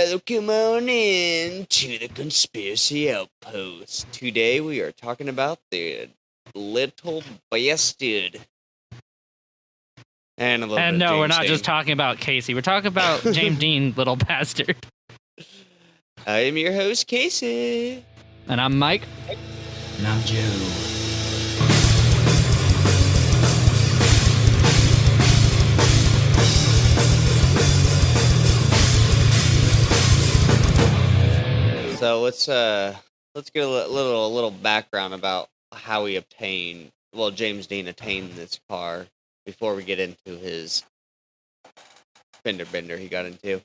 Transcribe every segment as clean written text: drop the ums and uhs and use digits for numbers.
Welcome on in to the Conspiracy Outpost. Today we are talking about the little bastard. And a little bit And of no, we're James not just Dean. talking about Casey. We're talking about James Dean, little bastard. I am your host, Casey. And I'm Mike. And I'm Joe. So let's get a little background about how James Dean attained this car before we get into his fender bender he got into.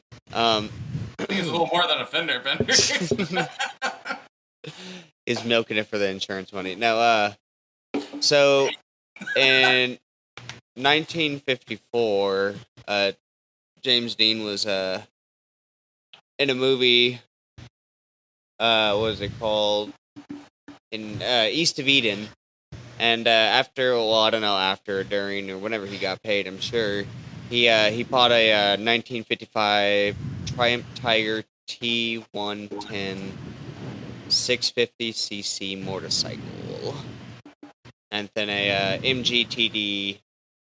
He's a little more than a fender bender. He's milking it for the insurance money. No, so in 1954, James Dean was in a movie. What was it called? In East of Eden, and after or during, or whenever he got paid, I'm sure he bought a 1955 Triumph Tiger T110 650cc motorcycle, and then a MGTD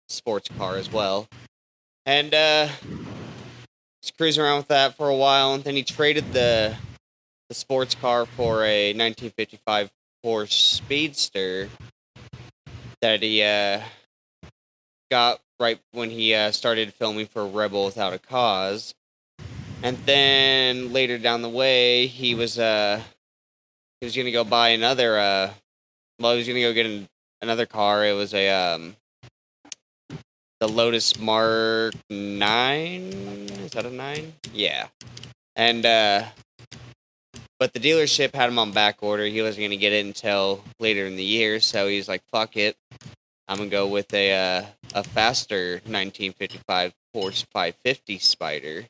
sports car as well, and he's cruising around with that for a while, and then he traded the sports car for a 1955 Porsche Speedster that he got right when he started filming for Rebel Without a Cause. And then later down the way, he was going to go buy another, he was going to go get another car. It was the Lotus Mark 9. Is that a 9? Yeah. And, but the dealership had him on back order. He wasn't going to get it until later in the year, so he's like, fuck it. I'm going to go with a faster 1955 Porsche 550 Spider.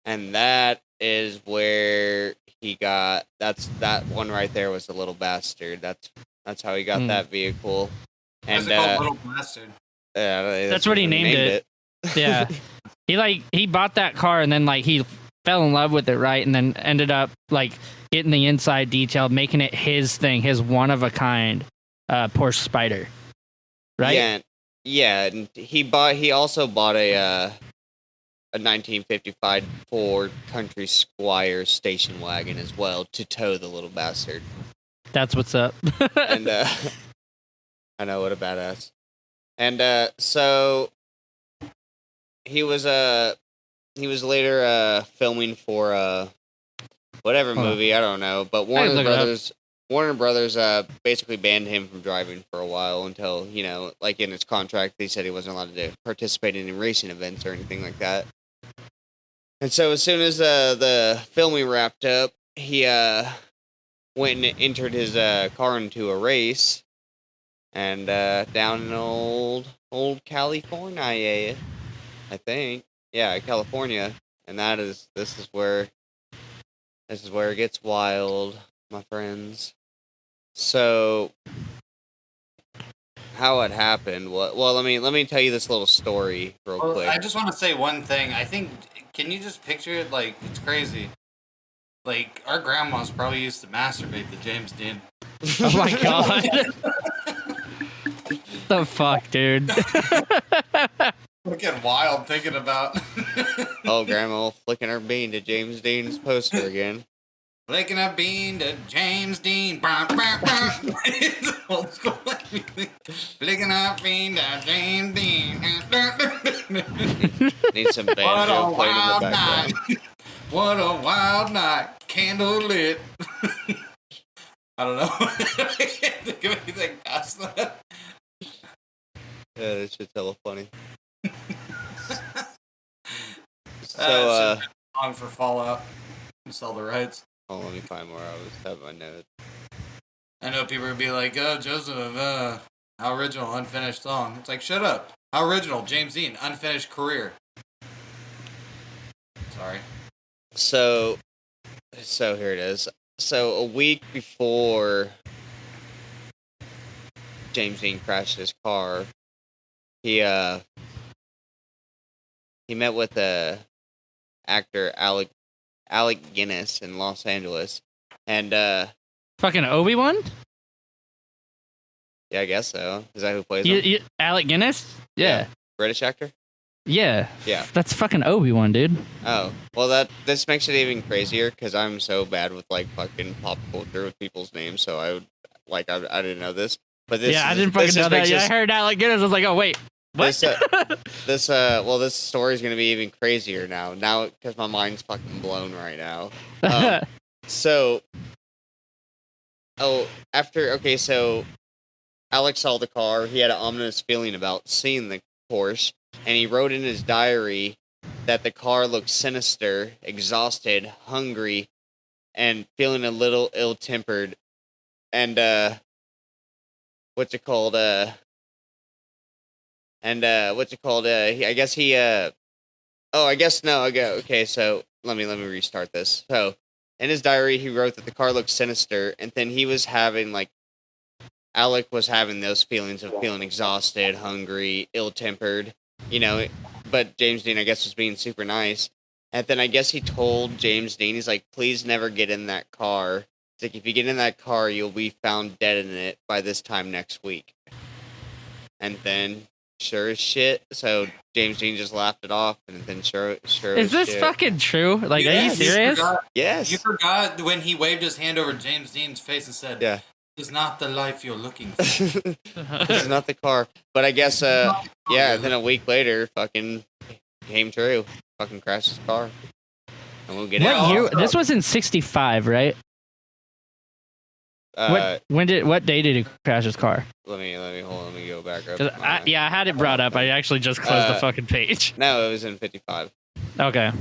And that is where he got, that one right there was a little bastard. That's how he got that vehicle. And, what's it called, Little Bastard? That's what he named it. Yeah. He bought that car and then he fell in love with it, right? And then ended up getting the inside detail, making it his thing, his one of a kind Porsche Spider, right? Yeah. And he also bought a 1955 Ford Country Squire station wagon as well to tow the little bastard. That's what's up. And I know, what a badass. And so he was later filming for whatever movie, I don't know, but Warner Brothers basically banned him from driving for a while until, in his contract they said he wasn't allowed to participate in any racing events or anything like that. And so as soon as the filming wrapped up, he went and entered his car into a race, and down in old California, I think. Yeah, California, and this is where it gets wild, my friends. So, how it happened? Well, let me tell you this little story real quick. I just want to say one thing. I think, can you just picture it? It's crazy. Our grandmas probably used to masturbate to James Dean. Oh my god! The fuck, dude. We're getting wild thinking about. Oh, Grandma flicking her bean to James Dean's poster again. Flicking a bean to James Dean. Old school. Flicking a bean to James Dean. Need some banjo playing in the background. What a wild night. Candle lit. I don't know. I can't think of anything past that. Yeah, this shit's hella funny. So, song for Fallout. Sell the rights. Oh, let me find more. I was having my notes. I know people would be like, "Oh, Joseph, how original, unfinished song." It's like, shut up. How original, James Dean, unfinished career. Sorry. So here it is. So a week before James Dean crashed his car, he met with actor Alec Alec Guinness in Los Angeles, and fucking Obi-Wan. Yeah, I guess so. Is that who plays him? Alec Guinness? Yeah. British actor? Yeah. Yeah. That's fucking Obi-Wan, dude. Oh. Well, this makes it even crazier because I'm so bad with, like, fucking pop culture with people's names, so I didn't know this. But this I didn't fucking know that. I heard Alec Guinness. I was like, oh, wait. What? This story is going to be even crazier now. Now, because my mind's fucking blown right now. So Alex saw the car. He had an ominous feeling about seeing the Porsche, and he wrote in his diary that the car looked sinister, exhausted, hungry, and feeling a little ill-tempered. And I guess no. Okay, so let me restart this. So in his diary, he wrote that the car looked sinister, and then Alec was having those feelings of feeling exhausted, hungry, ill-tempered, but James Dean, I guess, was being super nice. And then I guess he told James Dean, he's like, please never get in that car. It's like, if you get in that car, you'll be found dead in it by this time next week. And then, sure as shit, so James Dean just laughed it off, and then sure is this shit. Fucking true? Like, are you serious? Yes. You forgot when he waved his hand over James Dean's face and said, yeah. It's not the life you're looking for. It's not the car. But I guess, then a week later, fucking came true. Fucking crashed his car. And we'll get what year? This was in 65, right? What day did he crash his car? Let me go back up. I had it brought up. I actually just closed the fucking page. No, it was in 55. Okay.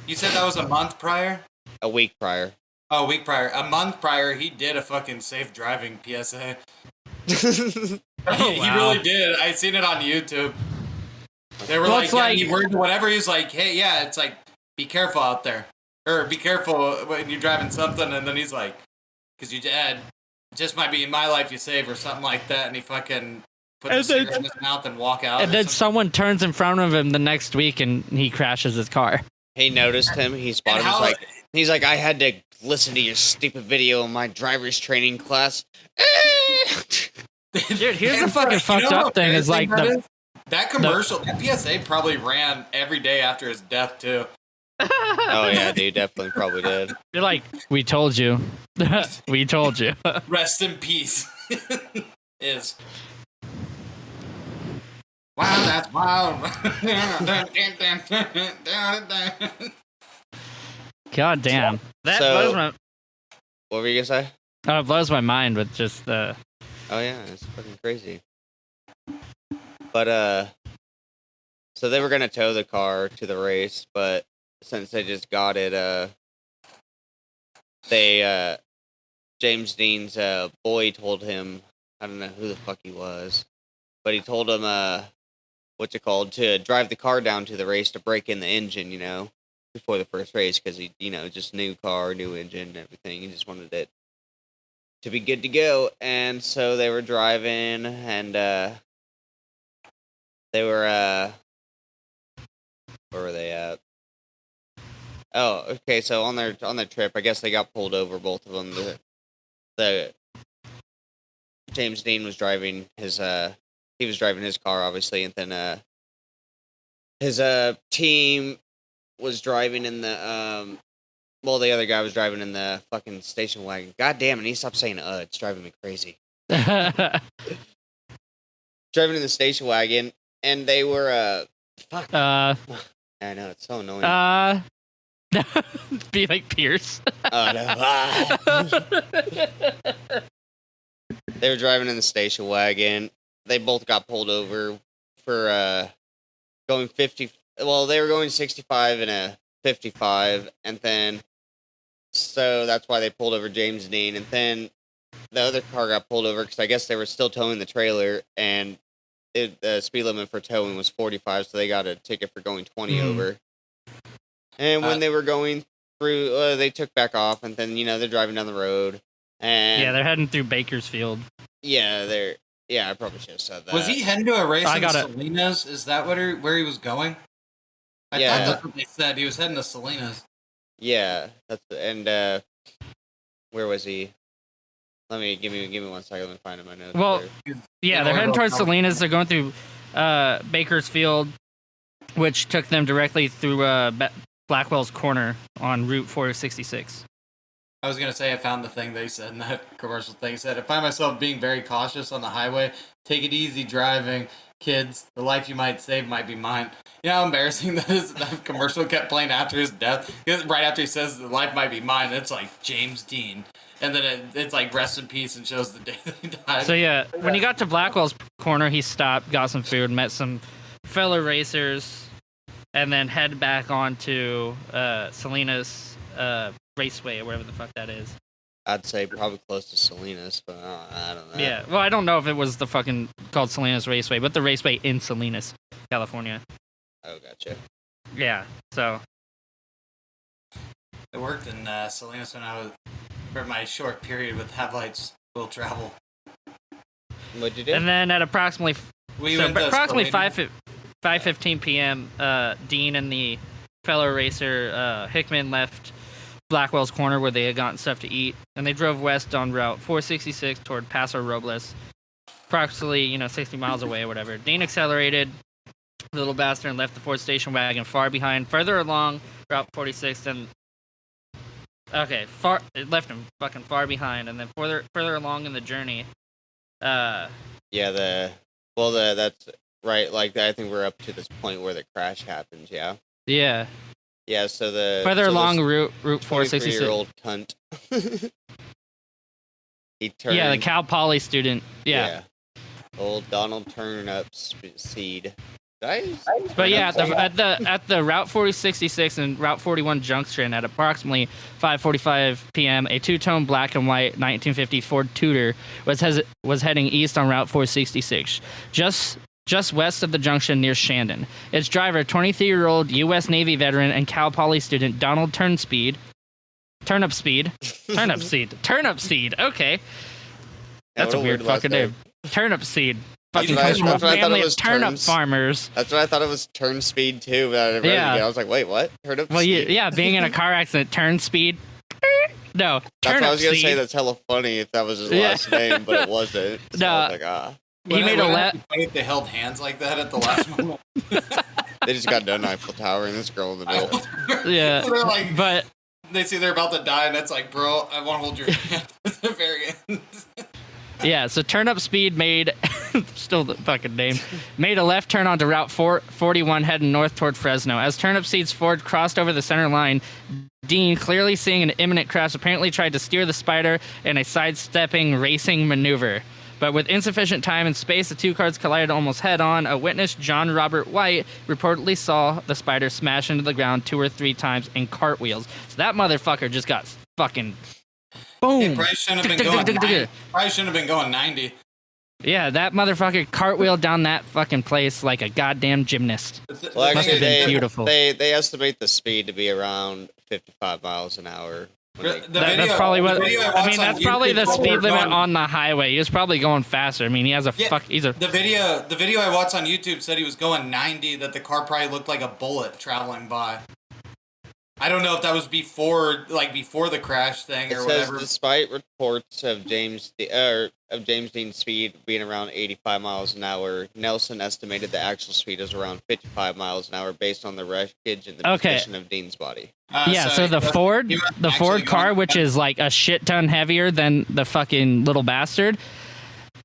You said that was a month prior? A week prior. Oh, a week prior. A month prior, he did a fucking safe driving PSA. He really did. I seen it on YouTube. They were he worded whatever. He was like, hey, yeah, it's like, be careful out there. Or be careful when you're driving something. And then he's like, because you just might be in my life you save or something like that. And he fucking put the cigarette in his mouth and walk out. And then someone turns in front of him the next week and he crashes his car. He noticed him. He spotted him. He's like, I had to listen to your stupid video in my driver's training class. Dude, here's the fucking fucked up thing is like that commercial, that PSA probably ran every day after his death too. Oh yeah, dude, definitely probably did. You're like, we told you. We told you. Rest in peace. Wow, that's wild. God damn. That blows my... What were you gonna say? Oh, it blows my mind with just the... Oh yeah, it's fucking crazy. But, so they were gonna tow the car to the race, but since they just got it, James Dean's, boy told him, I don't know who the fuck he was, but he told him, to drive the car down to the race to break in the engine, before the first race, because he, just new car, new engine and everything. He just wanted it to be good to go. And so they were driving, and they were, where were they at? Oh, okay, so on their trip, I guess they got pulled over, both of them. The James Dean was driving his car, obviously, and then his team was driving in the the other guy was driving in the fucking station wagon. God damn it, he stopped saying it's driving me crazy. Driving in the station wagon, and they were fuck. I know, it's so annoying. Be like Pierce. Oh no. They were driving in the station wagon. They both got pulled over for going 50. Well, they were going 65 in a 55, and then so that's why they pulled over James Dean. And then the other car got pulled over because I guess they were still towing the trailer, and the speed limit for towing was 45, so they got a ticket for going 20 over. And when they were going through, they took back off, and then they're driving down the road. And they're heading through Bakersfield. Yeah, I probably should have said that. Was he heading to a race in Salinas? Is that where he was going? I thought that's what they said. He was heading to Salinas. Yeah, where was he? Give me 1 second. Let me find in my notes. Well, yeah, they're heading towards Salinas. They're going through Bakersfield, which took them directly through Blackwell's Corner on Route 466. I was going to say I found the thing they said in that commercial thing. It said, I find myself being very cautious on the highway. Take it easy driving. Kids, the life you might save might be mine. You know how embarrassing that commercial kept playing after his death? Right after he says the life might be mine, it's like James Dean. And then it's like rest in peace and shows the day that he died. So yeah, when he got to Blackwell's Corner, he stopped, got some food, met some fellow racers, and then head back on to Salinas Raceway or whatever the fuck that is. I'd say probably close to Salinas, but I don't know. Yeah, well, I don't know if it was the fucking called Salinas Raceway, but the raceway in Salinas, California. Oh, gotcha. Yeah, so. I worked in Salinas when I was, for my short period with Have-Lights Will Travel. What'd you do? And then at approximately 5:15 p.m., Dean and the fellow racer Hickman left Blackwell's Corner where they had gotten stuff to eat, and they drove west on Route 466 toward Paso Robles, approximately 60 miles away or whatever. Dean accelerated the little bastard and left the Ford station wagon far behind, further along Route 46, and it left him fucking far behind, and then further along in the journey. That's right. Like I think we're up to this point where the crash happens. Yeah. Yeah. Yeah. So further along Route 466. 23-year-old cunt. He turned. Yeah, the Cal Poly student. Yeah. Old Donald Turnipseed. But yeah, at the Route 466 and Route 41 junction at approximately 5:45 p.m., a two-tone black and white 1950 Ford Tudor was heading east on Route 466, just west of the junction near Shandon. Its driver, 23-year-old U.S. Navy veteran and Cal Poly student Donald Turnipseed. Okay, that's a weird fucking name. Turnipseed. Fucking comes from a family of turnip farmers. That's what I thought it was turn speed too, but I read it again. I was like, wait, what? Turnip speed? Yeah, being in a car accident, turn speed. No, that's what I was gonna say. That's hella funny if that was his last name, but it wasn't. So no, I was like, he made a left. If they held hands like that at the last moment. They just got done Eiffel Tower and this girl in the middle. Yeah, so like, but they see they're about to die, and it's like, bro, I want to hold your hand at the very end. Yeah, so Turnipseed made, still the fucking name, made a left turn onto Route 441 heading north toward Fresno. As Turnipseed's Ford crossed over the center line, Dean, clearly seeing an imminent crash, apparently tried to steer the Spider in a sidestepping racing maneuver. But with insufficient time and space, the two cars collided almost head-on. A witness, John Robert White, reportedly saw the Spider smash into the ground 2 or 3 times in cartwheels. So that motherfucker just got fucking... boom! It probably shouldn't have been going 90. Yeah, that motherfucker cartwheeled down that fucking place like a goddamn gymnast. Well, actually, beautiful. They estimate the speed to be around 55 miles an hour. That's probably what. I mean, that's probably the speed limit on the highway. He was probably going faster. I mean, he has a The video I watched on YouTube said he was going 90. That the car probably looked like a bullet traveling by. I don't know if that was before the crash thing or whatever. It says, despite reports of James Dean's speed being around 85 miles an hour, Nelson estimated the actual speed was around 55 miles an hour based on the wreckage and the position of Dean's body. So the Ford car, which is like a shit ton heavier than the fucking little bastard,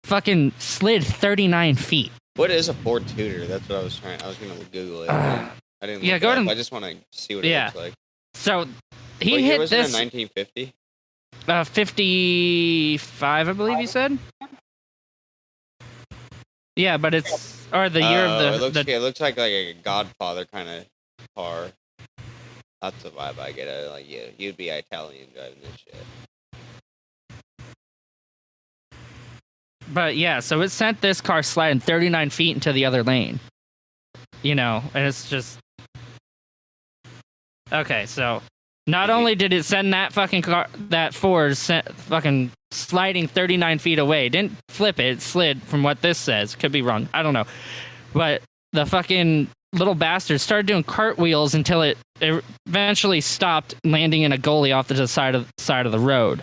fucking slid 39 feet. What is a Ford Tudor? That's what I was trying. I was gonna Google it. I didn't. Look it up. I just want to see what it looks like. So he hit this in 1950. 55, I believe he said. Yeah, but it's the year of the. It looks like a Godfather kind of car. That's the vibe I get out of like you'd be Italian driving this shit. But yeah, so it sent this car sliding 39 feet into the other lane. And it's just. Okay, so not only did it send that fucking car, that Ford fucking sliding 39 feet away, didn't flip it, it slid from what this says. Could be wrong. I don't know. But the fucking little bastard started doing cartwheels until it eventually stopped, landing in a gully off the side of the road.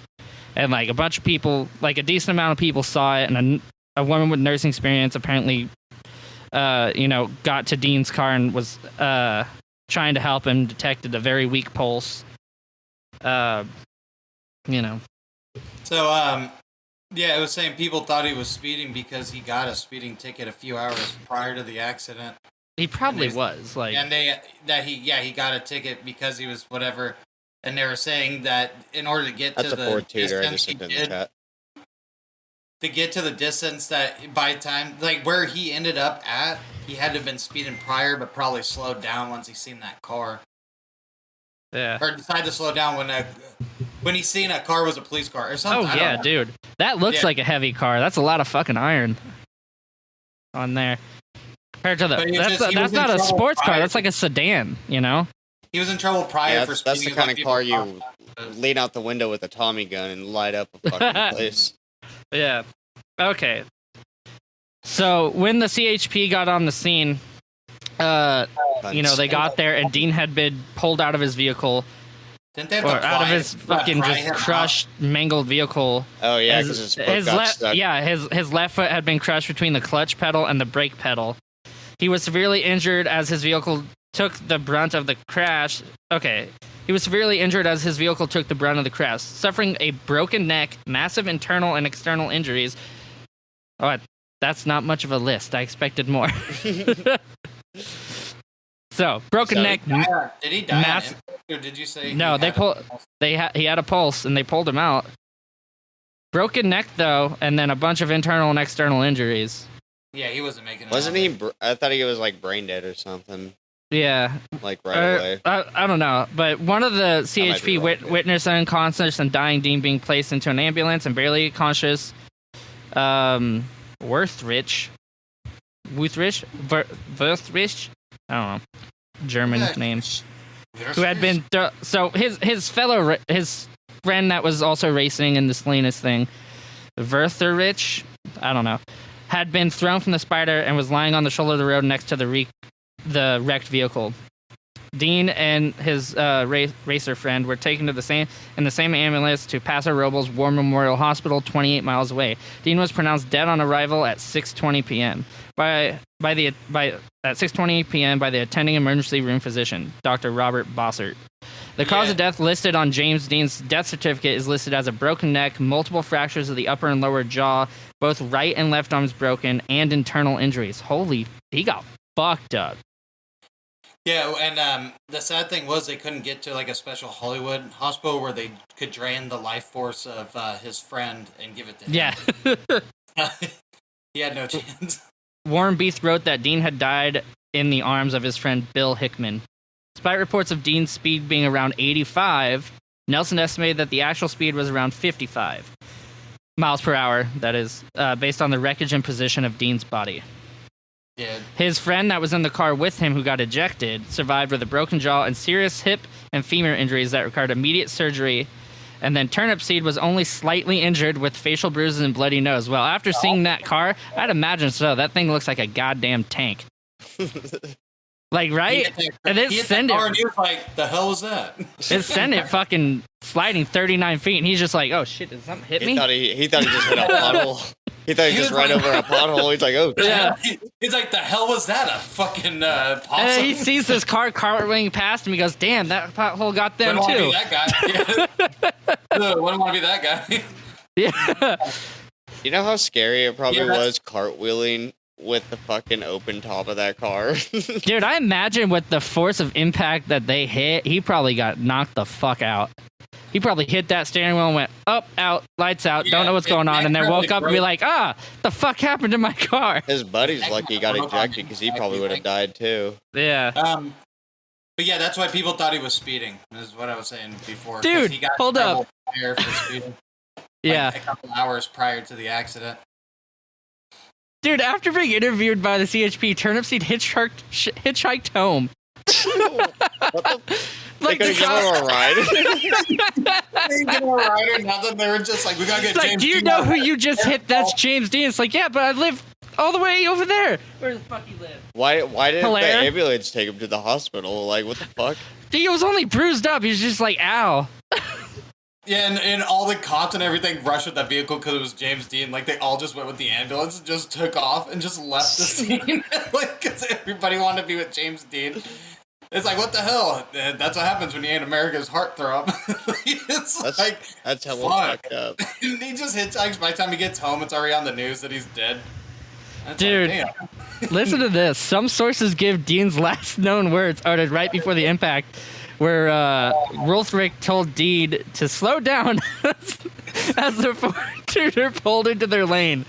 And like a bunch of people, like a decent amount of people saw it, and a woman with nursing experience apparently, got to Dean's car and was trying to help him, detected a very weak pulse. So, yeah, it was saying people thought he was speeding because he got a speeding ticket a few hours prior to the accident. He probably was like, and he got a ticket because he was whatever, and they were saying that in order to get to the distance he did, to get to the distance that by the time like where he ended up at, he had to have been speeding prior, but probably slowed down once he seen that car. Yeah, or decided to slow down when he seen a car was a police car or something. Oh yeah, dude, that looks like a heavy car. That's a lot of fucking iron on there. Compared to that's not a sports car. That's like a sedan, He was in trouble prior for speeding. That's the kind of car you lean out the window with a Tommy gun and light up a fucking place. Yeah. Okay. So when the CHP got on the scene, they got there and Dean had been pulled out of his vehicle. Didn't they have to out of his fucking just crushed, mangled vehicle. Oh yeah, because his foot got stuck. Yeah, his left foot had been crushed between the clutch pedal and the brake pedal. He was severely injured as his vehicle took the brunt of the crash. Okay. He was severely injured as his vehicle took the brunt of the crash, suffering a broken neck, massive internal and external injuries. Oh, that's not much of a list. I expected more. So, broken neck. Did he die? Or did you say? No, he had a pulse and they pulled him out. Broken neck though, and then a bunch of internal and external injuries. Yeah, he wasn't making it. Wasn't he? I thought he was like brain dead or something. Yeah. Like right away. I don't know, but one of the CHP witnessed unconscious and dying Dean being placed into an ambulance and barely conscious. Wuthridge, I don't know, German name. Who had been so his friend that was also racing in the Salinas thing, Wuthridge, I don't know, had been thrown from the Spider and was lying on the shoulder of the road next to the wrecked vehicle. Dean and his racer friend were taken to the same ambulance to Paso Robles War Memorial Hospital, 28 miles away. Dean was pronounced dead on arrival at 6:20 p.m. At 6:20 p.m. by the attending emergency room physician, Dr. Robert Bossert. The cause of death listed on James Dean's death certificate is listed as a broken neck, multiple fractures of the upper and lower jaw, both right and left arms broken, and internal injuries. Holy, he got fucked up. Yeah, and the sad thing was they couldn't get to like a special Hollywood hospital where they could drain the life force of his friend and give it to him. Yeah. He had no chance. Warren Beath wrote that Dean had died in the arms of his friend Bill Hickman. Despite reports of Dean's speed being around 85, Nelson estimated that the actual speed was around 55 miles per hour, that is, based on the wreckage and position of Dean's body. Yeah. His friend that was in the car with him who got ejected survived with a broken jaw and serious hip and femur injuries that required immediate surgery. And then Turnip Seed was only slightly injured with facial bruises and bloody nose. Well, after seeing that car, I'd imagine so. That thing looks like a goddamn tank. Like, right? And it sent it. And he was like, the hell was that? It sent it fucking sliding 39 feet, and he's just like, oh shit, did something hit me? He thought he just hit a pothole. He thought he just ran over a pothole. He's like, oh, yeah. He's like, the hell was that? A fucking possum? And he sees this car cartwheeling past him. He goes, damn, that pothole got them too. Wouldn't want to be that guy. Wouldn't want to be that guy. Yeah. You know how scary it probably was cartwheeling with the fucking open top of that car? Dude, I imagine with the force of impact that they hit, he probably got knocked the fuck out. He probably hit that steering wheel and went up, out, lights out, don't know what's going on, and then woke up and be like, the fuck happened to my car? His buddy's lucky he got ejected because he probably would have died too. Yeah. But yeah, that's why people thought he was speeding, is what I was saying before. Dude, he got hold up. For speeding, yeah. Like a couple hours prior to the accident. Dude, after being interviewed by the CHP, Turnip Seed hitchhiked home. Like they couldn't give him a ride. They didn't give him a ride or nothing. They were just like, we gotta get James Dean. Do you know who you just hit? That's James Dean. It's like, yeah, but I live all the way over there. Where the fuck he live? Why didn't the Hilaire? ambulance take him to the hospital? Like, what the fuck? He was only bruised up. He was just like, ow. Yeah, and all the cops and everything rushed with that vehicle because it was James Dean. Like, they all just went with the ambulance and just took off and just left the scene. Like, because everybody wanted to be with James Dean. It's like, what the hell? That's what happens when you ain't America's heartthrob. That's hella fucked up. He just hitchhikes. By the time he gets home, it's already on the news that he's dead. That's Dude, like, listen to this. Some sources give Dean's last known words uttered right before the impact, where Rothrick told Dean to slow down as the Ford tuner pulled into their lane.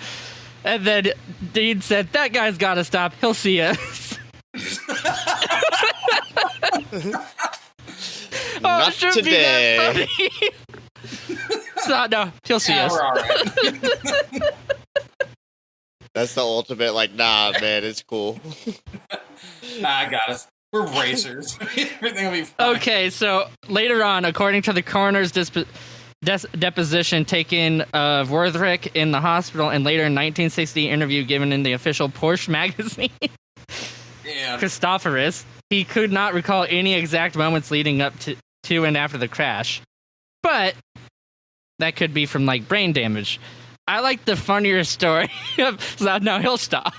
And then Dean said, that guy's got to stop. He'll see us. Not today. So, no, he'll see us. We're all right. That's the ultimate, like, nah, man, it's cool. Nah, I got us. We're racers. Everything will be fine. Okay, so later on, according to the coroner's deposition taken of Worthrick in the hospital and later in 1960 interview given in the official Porsche magazine, Yeah. Christophorus, he could not recall any exact moments leading up to and after the crash. But that could be from, like, brain damage. I like the funnier story of, so no, he'll stop.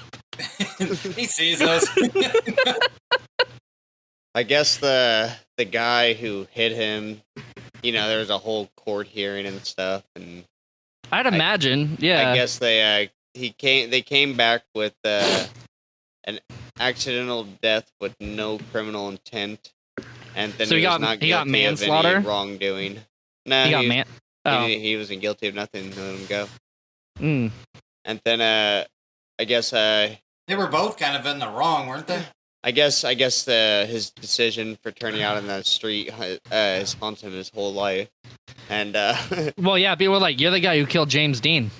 He sees us. I guess the guy who hit him, you know, there was a whole court hearing and stuff, and I'd imagine, yeah. I guess they came back with an accidental death with no criminal intent, and then So he was not he got guilty manslaughter? of any wrongdoing. No, He got he wasn't guilty of nothing. Let him go. Mm. And then I guess They were both kind of in the wrong, weren't they? I guess his decision for turning out in that street has haunted him his whole life, and Well, yeah, people were like, you're the guy who killed James Dean.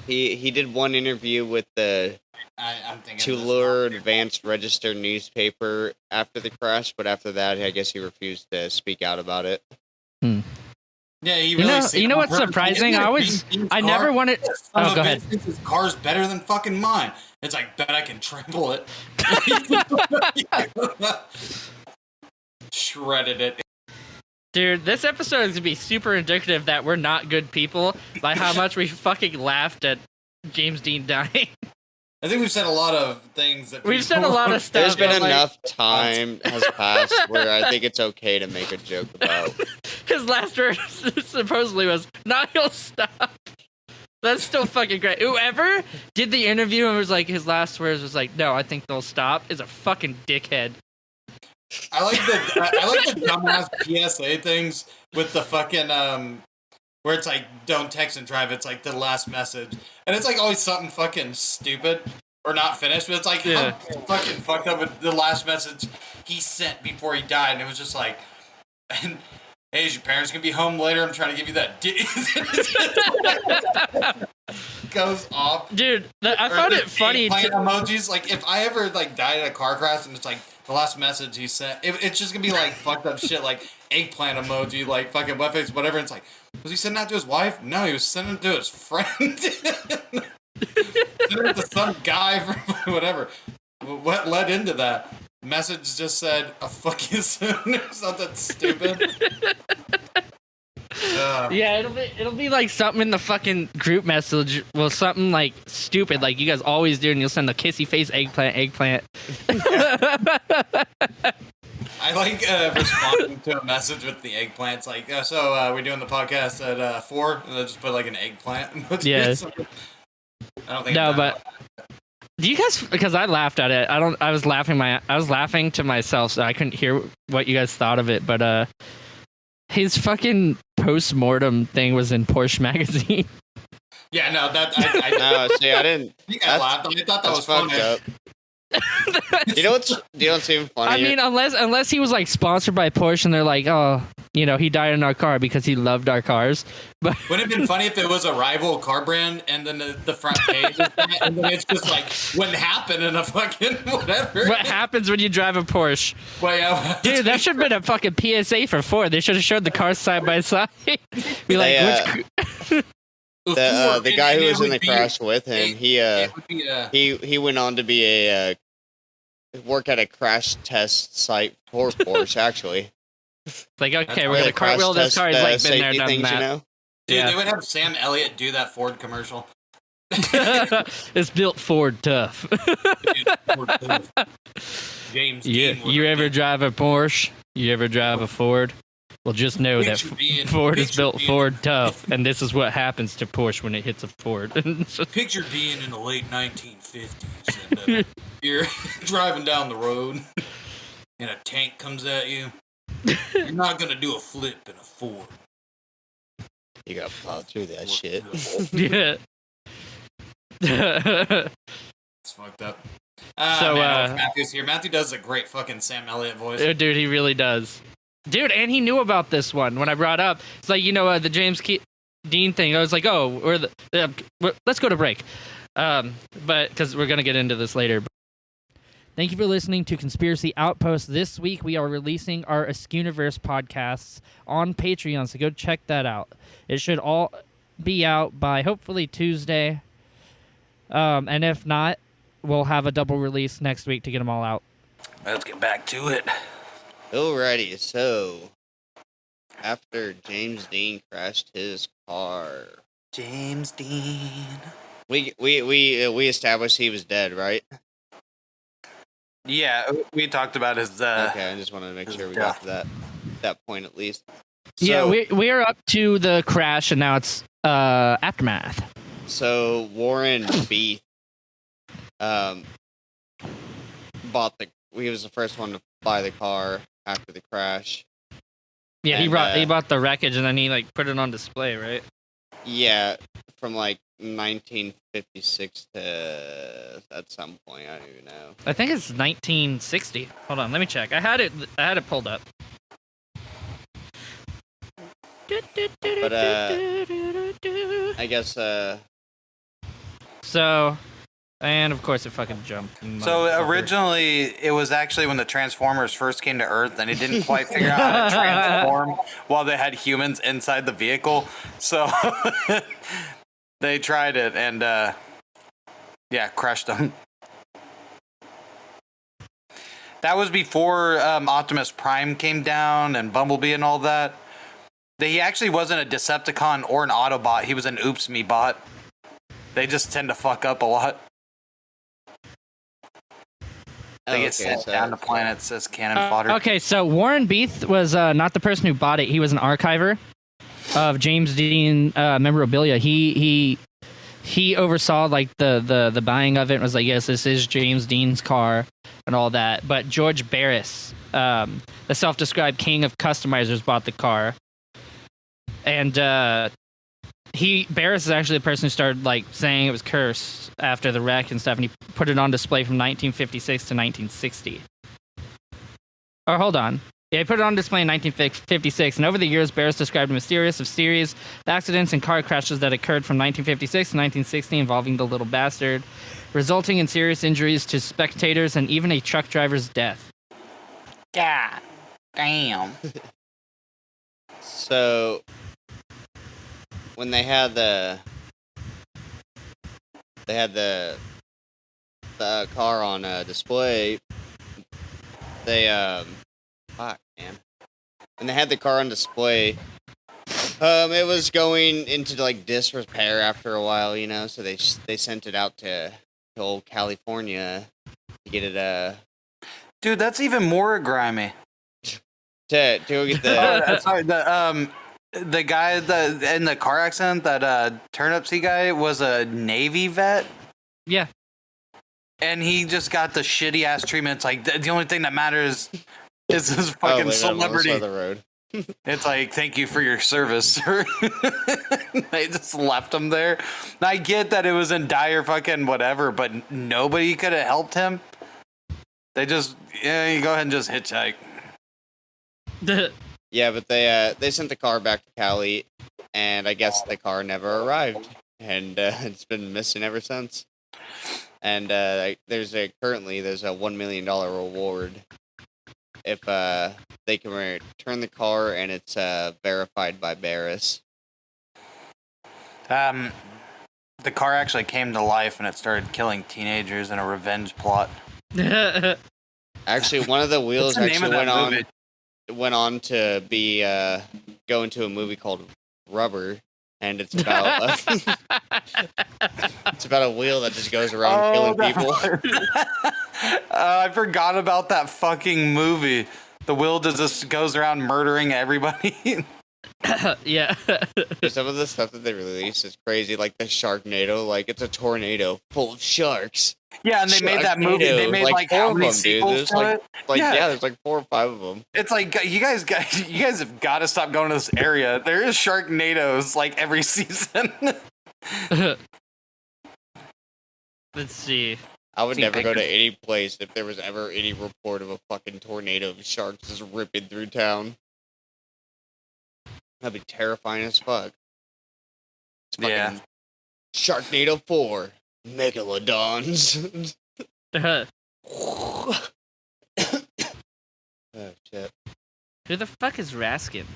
he did one interview with the I'm thinking Tulare Advanced Register newspaper after the crash, but after that, I guess he refused to speak out about it. Yeah, he really you know what's surprising? I never wanted. Oh, go ahead. His car's better than fucking mine. It's like, bet I can trample it. Shredded it. Dude, this episode is gonna be super indicative that we're not good people by how much we fucking laughed at James Dean dying. I think we've said a lot of things that We've said a lot of stuff. There's been but, enough time has passed where I think it's okay to make a joke about. His last word supposedly was, "Nah, he'll stop." That's still fucking great. Whoever did the interview and was like, his last words was like, "No, I think they'll stop," is a fucking dickhead. I like the dumbass PSA things with the fucking where it's like, don't text and drive. It's like the last message, and it's like always something fucking stupid or not finished. But it's like how fucking fucked up with the last message he sent before he died, and it was just like, and, hey, is your parents gonna be home later? I'm trying to give you that goes off. Dude, I found it funny. Emojis, like if I ever like died in a car crash and it's like the last message he sent, it's just gonna be like fucked up shit, like eggplant emoji, like fucking webface, whatever. It's like, was he sending that to his wife? No, he was sending it to his friend. Sending it to some guy for whatever. What led into that? Message just said, "I'll fuck you soon," or something stupid. Yeah, it'll be like something in the fucking group message. Well, something like stupid, like you guys always do, and you'll send the kissy face eggplant. I like responding to a message with the eggplants, like, so we're doing the podcast at 4, and they'll just put like an eggplant. Yeah. I don't think. No, but do you guys? Because I laughed at it. I was laughing to myself, so I couldn't hear what you guys thought of it. But his fucking post-mortem thing was in Porsche magazine. Yeah, no, that I No, see, I didn't. I laughed. I thought that was fucked funny. up. You know what's even funny? I mean, unless he was like sponsored by Porsche and they're like, oh, you know, he died in our car because he loved our cars. But Wouldn't it have been funny if it was a rival car brand and then the front page is that, and then it's just like what happened in a fucking whatever. what happens when you drive a Porsche? Well, yeah, Dude, that should have been a fucking PSA for Ford. They should have showed the cars side by side. Be like, They, which The guy who was in the crash with him, he went on to be work at a crash test site for Porsche, actually. Like, okay, we're gonna cartwheel this car. He's like been there, done things, that. You know? Dude, they would have Sam Elliott do that Ford commercial. It's built Ford tough. James Dean. You ever drive a Porsche? You ever drive a Ford? Well, just know that Ford is built Ford tough, and this is what happens to Porsche when it hits a Ford. Picture being in the late 1950s, and you're driving down the road, and a tank comes at you. You're not gonna do a flip in a Ford. You gotta plow through that shit. Yeah. It's fucked up. Matthew's here. Matthew does a great fucking Sam Elliott voice. Dude, he really does. Dude, and he knew about this one when I brought up. It's like, the James Dean thing. I was like, oh, let's go to break. But because we're going to get into this later. Thank you for listening to Conspiracy Outpost. This week, we are releasing our Askewniverse podcasts on Patreon, so go check that out. It should all be out by hopefully Tuesday. And if not, we'll have a double release next week to get them all out. Let's get back to it. Alrighty, so after James Dean crashed his car, James Dean, we established he was dead, right? Yeah, we talked about his. Okay, I just wanted to make sure we got to that point at least. So, yeah, we are up to the crash, and now it's aftermath. So Warren Beath, he was the first one to buy the car after the crash. Yeah, and, he bought the wreckage and then he put it on display, right? Yeah, from 1956 to at some point, I don't even know. I think it's 1960. Hold on, let me check. I had it pulled up. But I guess So, and of course it fucking jumped. So originally, it was actually when the Transformers first came to Earth, and it didn't quite figure out how to transform while they had humans inside the vehicle. So they tried it and, crushed them. That was before Optimus Prime came down and Bumblebee and all that. He actually wasn't a Decepticon or an Autobot. He was an Oops Me Bot. They just tend to fuck up a lot. They get sent down to planets as cannon fodder. Okay, so Warren Beath was not the person who bought it. He was an archiver of James Dean memorabilia. He oversaw the buying of it and was like, yes, this is James Dean's car and all that. But George Barris, the self-described king of customizers, bought the car. And Barris is actually the person who started saying it was cursed after the wreck and stuff, and he put it on display from 1956 to 1960. Or hold on. Yeah, he put it on display in 1956, and over the years, Barris described a mysterious series of accidents and car crashes that occurred from 1956 to 1960 involving the little bastard, resulting in serious injuries to spectators and even a truck driver's death. God damn. So when they had the car on display, when they had the car on display, it was going into disrepair after a while, so they sent it out to old California to get it Dude, that's even more grimy. to go get the sorry, the guy in the car accident, that Turnipsy guy, was a Navy vet. Yeah. And he just got the shitty ass treatment. It's like the only thing that matters is his fucking celebrity. On the road. It's like, thank you for your service, sir. They just left him there. I get that it was in dire fucking whatever, but nobody could have helped him. They just, you go ahead and just hitchhike. Yeah, but they sent the car back to Cali, and I guess the car never arrived, and it's been missing ever since. And there's a $1 million reward if they can return the car and it's verified by Barris. The car actually came to life and it started killing teenagers in a revenge plot. Actually, one of the wheels actually went on to be go into a movie called Rubber, and it's about it's about a wheel that just goes around killing people. I forgot about that fucking movie. The wheel just goes around murdering everybody. Yeah. Some of the stuff that they release is crazy, like the Sharknado. Like, it's a tornado full of sharks. Yeah, and they made that movie. They made like four how of many them, dude. sequels There's to it? Yeah, there's like 4 or 5 of them. It's like you guys have got to stop going to this area. There is Sharknadoes like every season. Let's see. I would never go to any place if there was ever any report of a fucking tornado of sharks just ripping through town. That'd be terrifying as fuck. Yeah. Sharknado 4 Megalodons. Oh shit. Who the fuck is Raskin?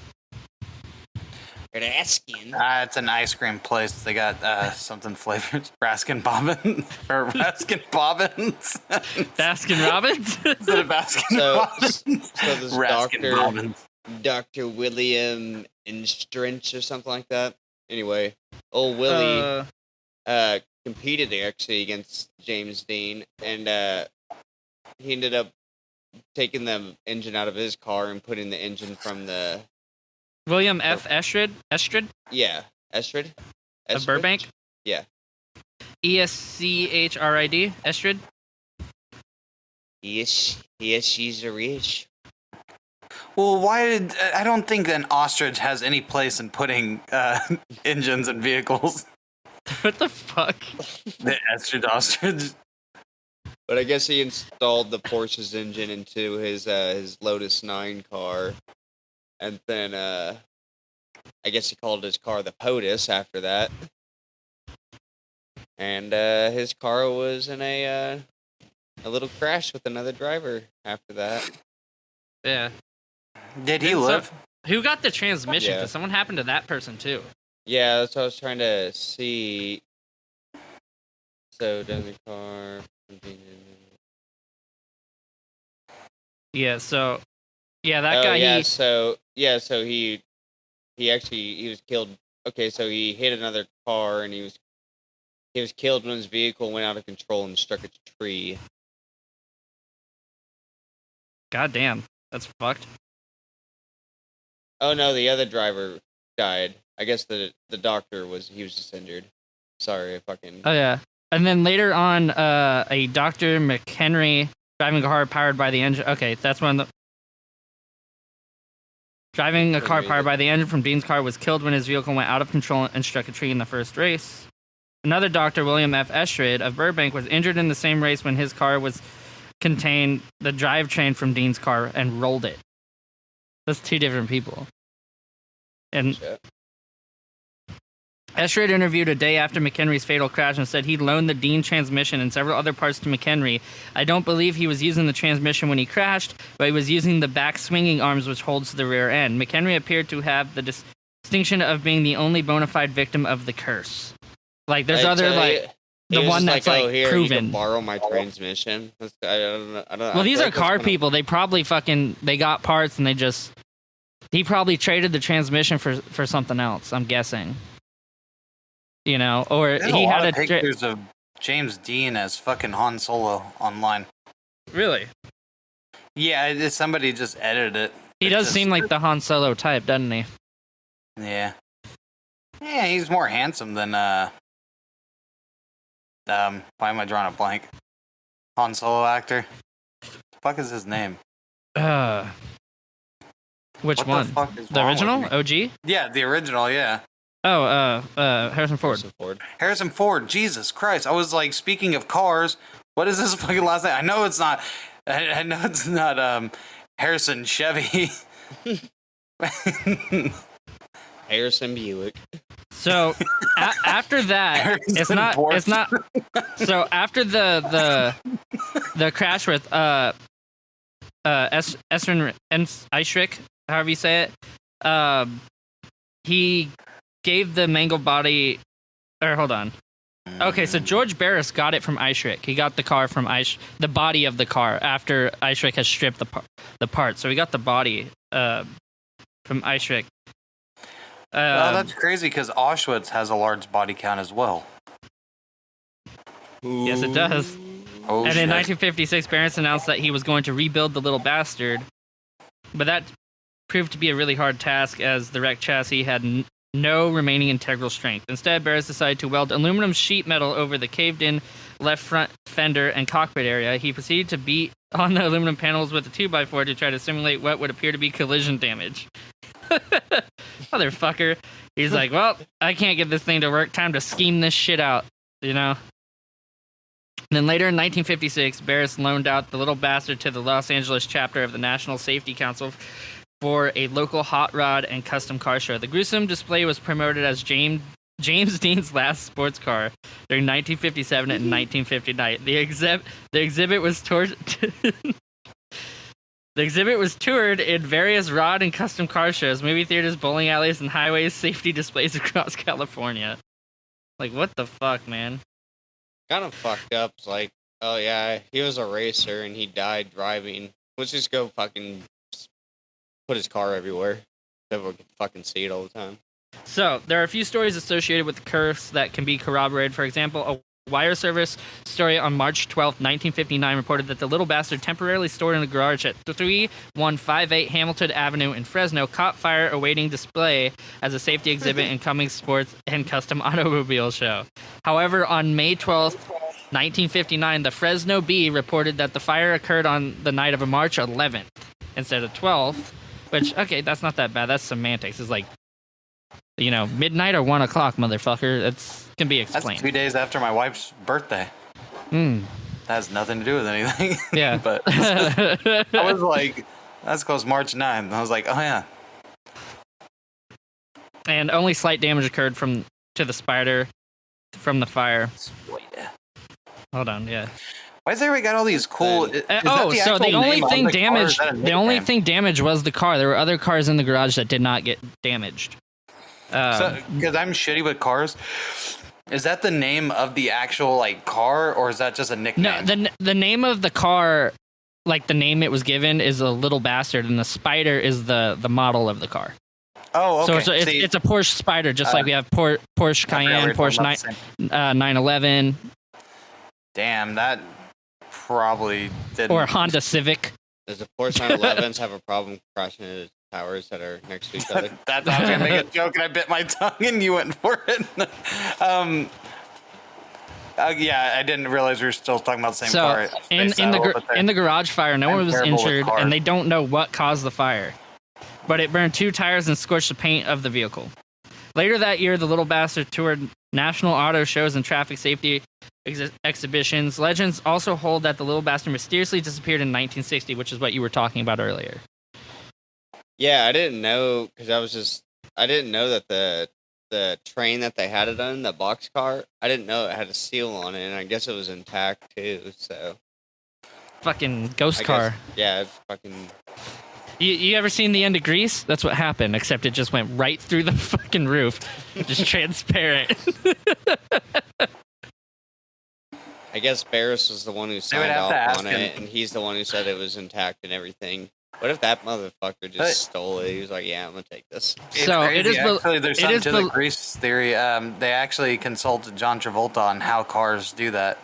Raskin? It's an ice cream place. They got something flavored. Raskin Bobbins or Raskin Bobbins. Baskin Robbins? Is it a Baskin Robbins? So this Raskin Bobbins. Dr. William Instrench or something like that. Anyway, old Willie competed actually against James Dean, and he ended up taking the engine out of his car and putting the engine from the William F. Estrid? Yeah, Estrid. Of Burbank? Yeah. ESCHRID? Estrid? Yes, she's a rich. Well, I don't think an ostrich has any place in putting engines in vehicles. What the fuck? The Estrid ostrich. But I guess he installed the Porsche's engine into his Lotus 9 car, and then I guess he called his car the POTUS after that. And his car was in a little crash with another driver after that. Yeah. Did he live? Who got the transmission? Yeah. Because something happened to that person too. Yeah, that's what I was trying to see. So, down the car. Yeah, so that guy. Yeah, so he was killed. Okay, so he hit another car and he was killed when his vehicle went out of control and struck a tree. God damn, that's fucked. Oh no, the other driver died. I guess the doctor was just injured. Sorry, I fucking. Oh yeah, and then later on, a Dr. McHenry driving a car powered by the engine. Okay, that's one. Driving a car powered by the engine from Dean's car was killed when his vehicle went out of control and struck a tree in the first race. Another Dr. William F. Estrid of Burbank was injured in the same race when his car contained the drivetrain from Dean's car and rolled it. That's 2 different people. And Estrid interviewed a day after McHenry's fatal crash and said he loaned the Dean transmission and several other parts to McHenry. I don't believe he was using the transmission when he crashed, but he was using the back swinging arms which holds the rear end. McHenry appeared to have the distinction of being the only bona fide victim of the curse. Like, there's other, like, the one that's, like, here, proven. You can borrow my transmission. I don't know. Well, these are car people. They probably they got parts and he probably traded the transmission for something else, I'm guessing. You know, or There's he had pictures of James Dean as fucking Han Solo online. Really? Yeah, somebody just edited it. He does seem like the Han Solo type, doesn't he? Yeah. Yeah, he's more handsome than why am I drawing a blank? Han Solo actor. What the fuck is his name? Which what one? The, fuck is the original? OG? Yeah, the original, yeah. Oh, Harrison Ford. Harrison Ford, Jesus Christ. I was like, speaking of cars, what is this fucking last name? I know it's not Harrison Chevy. Harrison Buick. So after that, it's not. So after the crash with Estrin Eichrick, however you say it, he gave the mangled body Or hold on. Okay, so George Barris got it from Eichrecht. He got the car from the body of the car after Eichrecht has stripped the parts. So he got the body from Eichrecht. Well, that's crazy because Auschwitz has a large body count as well. Yes, it does. Oh, and shit. in 1956, Barris announced that he was going to rebuild the little bastard. But that proved to be a really hard task as the wrecked chassis had no remaining integral strength. Instead, Barris decided to weld aluminum sheet metal over the caved-in left front fender and cockpit area. He proceeded to beat on the aluminum panels with a 2x4 to try to simulate what would appear to be collision damage. Motherfucker. He's like, well, I can't get this thing to work. Time to scheme this shit out, you know? And then later in 1956, Barris loaned out the little bastard to the Los Angeles chapter of the National Safety Council for a local hot rod and custom car show. The gruesome display was promoted as James Dean's last sports car during 1957 and 1959. The exhibit was toured. The exhibit was toured in various rod and custom car shows, movie theaters, bowling alleys, and highways safety displays across California. Like, what the fuck, man? Kind of fucked up. It's like, oh yeah, he was a racer and he died driving. Let's just go fucking put his car everywhere. Everyone can fucking see it all the time. So, there are a few stories associated with the curse that can be corroborated. For example, a wire service story on March 12, 1959 reported that the little bastard temporarily stored in a garage at 3158 Hamilton Avenue in Fresno caught fire awaiting display as a safety exhibit in Cummings Sports and Custom Automobile Show. However, on May 12, 1959, the Fresno Bee reported that the fire occurred on the night of March 11th instead of 12th, which, okay, that's not that bad. That's semantics. It's like, you know, midnight or 1 o'clock, motherfucker. That's can be explained. That's 2 days after my wife's birthday. That has nothing to do with anything. Yeah. But I was like, that's close March 9th. I was like, oh yeah. And only slight damage occurred to the spider from the fire. Sweet. Hold on, yeah. Why has everybody got all these cool? So the only thing damaged, was the car. There were other cars in the garage that did not get damaged. Because I'm shitty with cars. Is that the name of the actual like car, or is that just a nickname? No, the name of the car, like the name it was given, is a little bastard, and the spider is the model of the car. Oh, okay. So it's a Porsche Spider, just like we have Porsche Cayenne, Porsche 911. Damn, that probably didn't. Or Honda Civic. Does the Porsche 911s have a problem crashing into towers that are next to each other? That's I was gonna make a joke and I bit my tongue and you went for it. Yeah, I didn't realize we were still talking about the same car. In the garage fire, no one was injured, and they don't know what caused the fire. But it burned 2 tires and scorched the paint of the vehicle. Later that year, the little bastard toured national auto shows and traffic safety exhibitions. Legends also hold that the little bastard mysteriously disappeared in 1960, which is what you were talking about earlier. Yeah, I didn't know because I didn't know that the train that they had it on, the box car, I didn't know it had a seal on it, and I guess it was intact too. So fucking ghost car. Yeah, it's fucking. You ever seen the end of Grease? That's what happened, except it just went right through the fucking roof, just transparent. I guess Barris was the one who signed off on it, and he's the one who said it was intact and everything. What if that motherfucker just stole it? He was like, "Yeah, I'm gonna take this." So it is actually there's something to the Grease theory. They actually consulted John Travolta on how cars do that.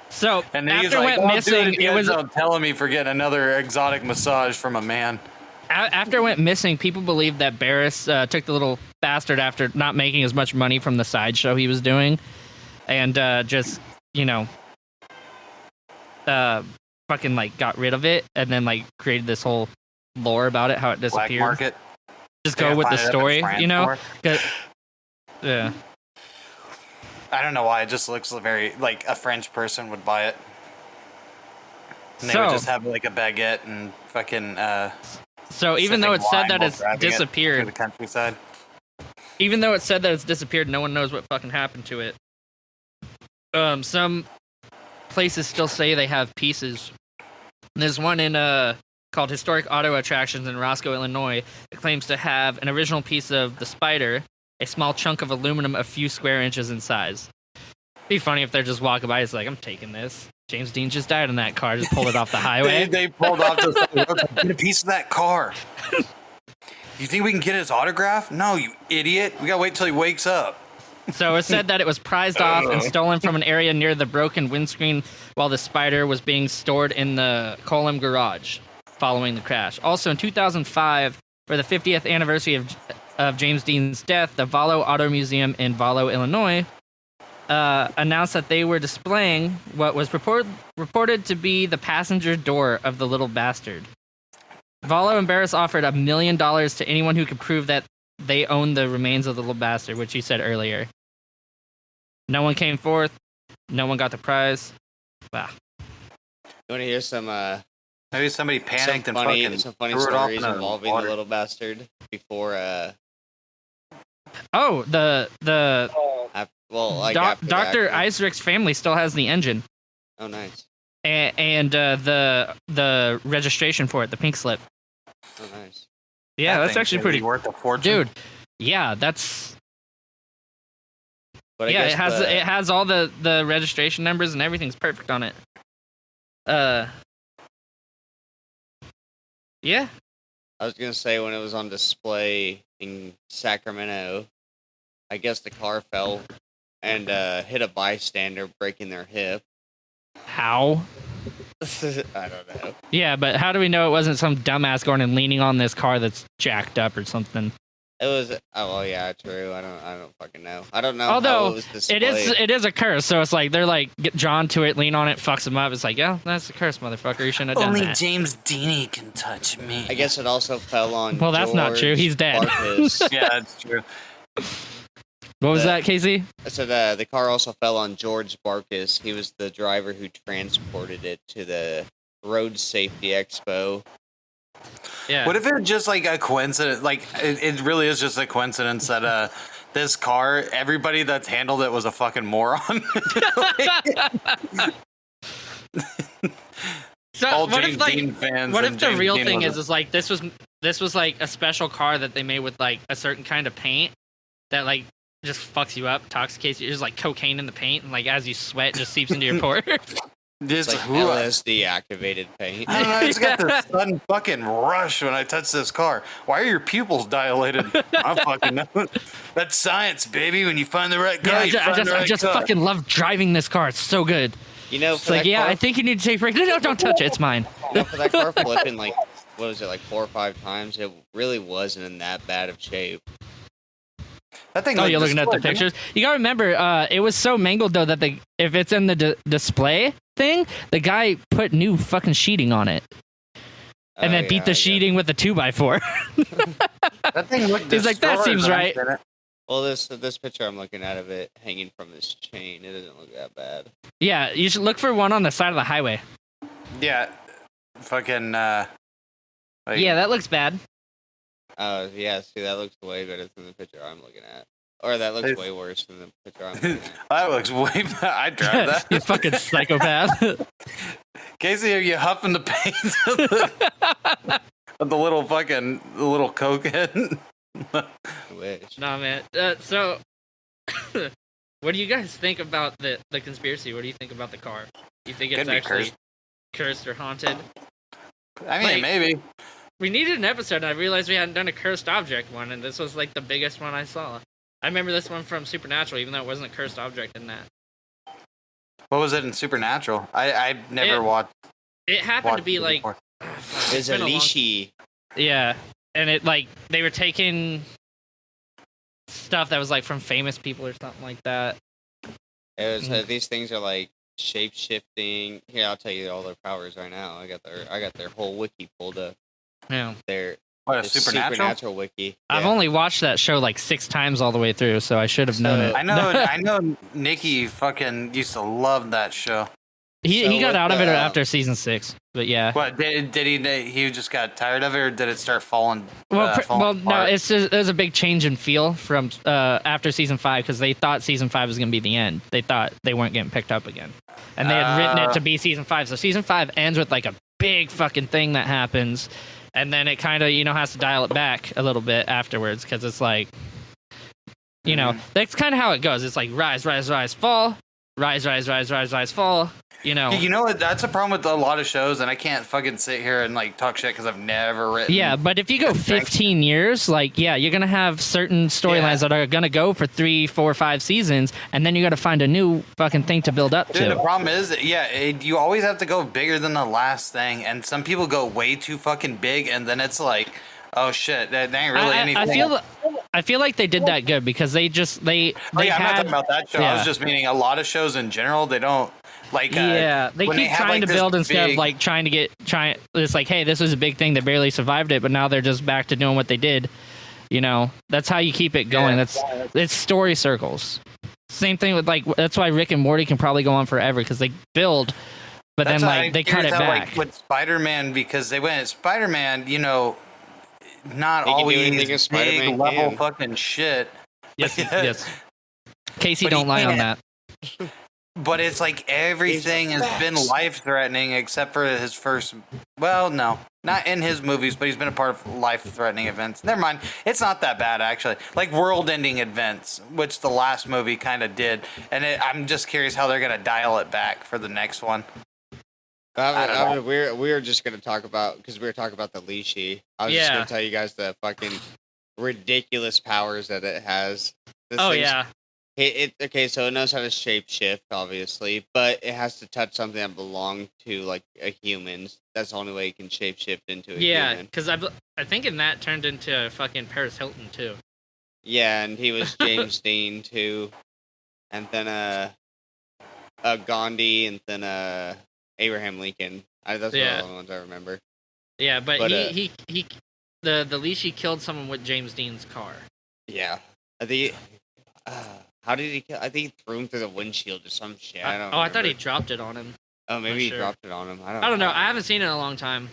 So and after it went missing, it was telling me for getting another exotic massage from a man. After it went missing, people believed that Barris took the little bastard after not making as much money from the sideshow he was doing, and just fucking like got rid of it, and then like created this whole lore about it, how it disappeared. Black market. Just go with the story, you know? Yeah. I don't know why it just looks very like a French person would buy it. And they would just have like a baguette and fucking. So even though it said that it's disappeared, the countryside. Even though it said that it's disappeared, no one knows what fucking happened to it. Some places still say they have pieces. There's one in called Historic Auto Attractions in Roscoe, Illinois. It claims to have an original piece of the Spider, a small chunk of aluminum a few square inches in size. It'd be funny if they're just walking by. It's like, I'm taking this. James Dean just died in that car. Just pulled it off the highway. they pulled off the side. Get a piece of that car. You think we can get his autograph? No, you idiot. We gotta wait till he wakes up. So it said that it was prized off and stolen from an area near the broken windscreen while the Spider was being stored in the Colham garage following the crash. Also in 2005, for the 50th anniversary of James Dean's death, the Valo Auto Museum in Valo, Illinois, announced that they were displaying what was reported to be the passenger door of the little bastard. Valo and Barris offered $1 million to anyone who could prove that they owned the remains of the little bastard, which you said earlier. No one came forth. No one got the prize. Wow. You want to hear some? Maybe somebody panicked some funny threw it off stories in the involving water. the little bastard before. Oh, the Dr. Isaacs family still has the engine Oh, nice. and the registration for it, the pink slip. Oh, nice. Yeah, That that's thing's actually gonna pretty. be worth a fortune. Dude, yeah, that's But I yeah. guess It has all the registration numbers and everything's perfect on it. Yeah. I was gonna say when it was on display in Sacramento, I guess the car fell and hit a bystander, breaking their hip. How? I don't know. Yeah, but how do we know it wasn't some dumbass going and leaning on this car that's jacked up or something? It was. Oh well, yeah, true. I don't fucking know. I don't know. how Although it was displayed. it is a curse, so it's like they're like get drawn to it, lean on it, fucks them up. It's like, yeah, that's a curse, motherfucker. You shouldn't have done Only that. James Deaney can touch me. I guess it also fell on. Well, that's not true. George He's dead. Barkas. Yeah, that's true. What was that, Casey? So the car also fell on George Barkas. He was the driver who transported it to the Road Safety Expo. Yeah. What if it's just like a coincidence? Like it really is just a coincidence that this car, everybody that's handled it was a fucking moron. So All what James if like Dean fans. what and if the James real Dean thing was is like this was like a special car that they made with like a certain kind of paint that like just fucks you up, intoxicates you. There's like cocaine in the paint, and like as you sweat, it just seeps into your pores. This It's like LSD activated paint. I don't know, I just got this sudden fucking rush when I touch this car. Why are your pupils dilated? I fucking know. That's science, baby. When you find the right Yeah, car, I just fucking love driving this car. It's so good. You know, It's like, yeah, I think you need to take a break. No, don't touch it. It's mine. You know, for that car flipping like what was it, like 4 or 5 times, it really wasn't in that bad of shape. That thing. Oh, looked you're looking at the destroyed, didn't pictures. You gotta remember, it was so mangled though that if it's in the display thing, the guy put new fucking sheeting on it, and then beat the sheeting with a 2x4. That thing looked He's like, that destroyed, seems but I'm right. gonna- Well, this picture I'm looking at of it hanging from this chain, it doesn't look that bad. Yeah, you should look for one on the side of the highway. Yeah, fucking. Like, Yeah, that looks bad. Oh, yeah, see, that looks way better than the picture I'm looking at. Or that looks way worse than the picture I'm looking at. that looks way. I'd drive that. You fucking psychopath. Casey, are you huffing the paint of the little coke head? I wish. Nah, man. So, what do you guys think about the conspiracy? What do you think about the car? You think it's Could be actually cursed or haunted? I mean, Like- maybe. We needed an episode, and I realized we hadn't done a cursed object one, and this was like the biggest one I saw. I remember this one from Supernatural, even though it wasn't a cursed object in that. What was it in Supernatural? I've never watched. It happened to be it like, before. It's a leashy. yeah, and it like they were taking stuff that was like from famous people or something like that. It was, these things are like shape shifting. Here, I'll tell you all their powers right now. I got their whole wiki pulled up. Yeah, Their What, a the Supernatural? wiki. I've Yeah. only watched that show like 6 times all the way through, so I should have known it. I know. Nikki fucking used to love that show. he So got what out of it the- after season 6, but yeah. What did he? He just got tired of it, or did it start falling? Well, falling no, apart? it's just, there's a big change in feel from after season 5 because they thought season 5 was going to be the end. They thought they weren't getting picked up again, and they had written it to be season 5. So season 5 ends with like a big fucking thing that happens, and then it kind of has to dial it back a little bit afterwards because it's like, that's kind of how it goes. It's like rise, fall, rise, fall. You know what? That's a problem with a lot of shows, and I can't fucking sit here and like talk shit because I've never written. Yeah, but if you go 15 years, like, you're gonna have certain storylines that are gonna go for 3, 4, 5 seasons, and then you got to find a new fucking thing to build up to. The problem is, you always have to go bigger than the last thing, and some people go way too fucking big, and then it's like, oh shit, that ain't really anything. I feel like they did that good because they I'm not talking about that show. I was just meaning a lot of shows in general. They don't. Like, they keep trying to build instead of like trying. It's like, hey, this was a big thing. They barely survived it, but now they're just back to doing what they did. That's how you keep it going. It's story circles. Same thing with that's why Rick and Morty can probably go on forever because they build, but then they cut it back. With Spider-Man, because they went Spider-Man, not always big level fucking shit. Yes. Casey, don't lie on that. But it's like everything has been life-threatening except for his first... Well, no. Not in his movies, but he's been a part of life-threatening events. Never mind. It's not that bad, actually. Like world-ending events, which the last movie kind of did. And I'm just curious how they're going to dial it back for the next one. We were just going to talk about... Because we were talking about the Lishi. I was just going to tell you guys the fucking ridiculous powers that it has. Okay, so it knows how to shapeshift, obviously, but it has to touch something that belonged to like a human. That's the only way it can shapeshift into a human. Yeah, because I think in that turned into fucking Paris Hilton too. Yeah, and he was James Dean too, and then Gandhi, and then Abraham Lincoln. Those are the only ones I remember. Yeah, but the Lishi killed someone with James Dean's car. Yeah, how did he kill? I think he threw him through the windshield or some shit. I thought he dropped it on him. Oh, maybe he dropped it on him. I don't know. I haven't seen it in a long time.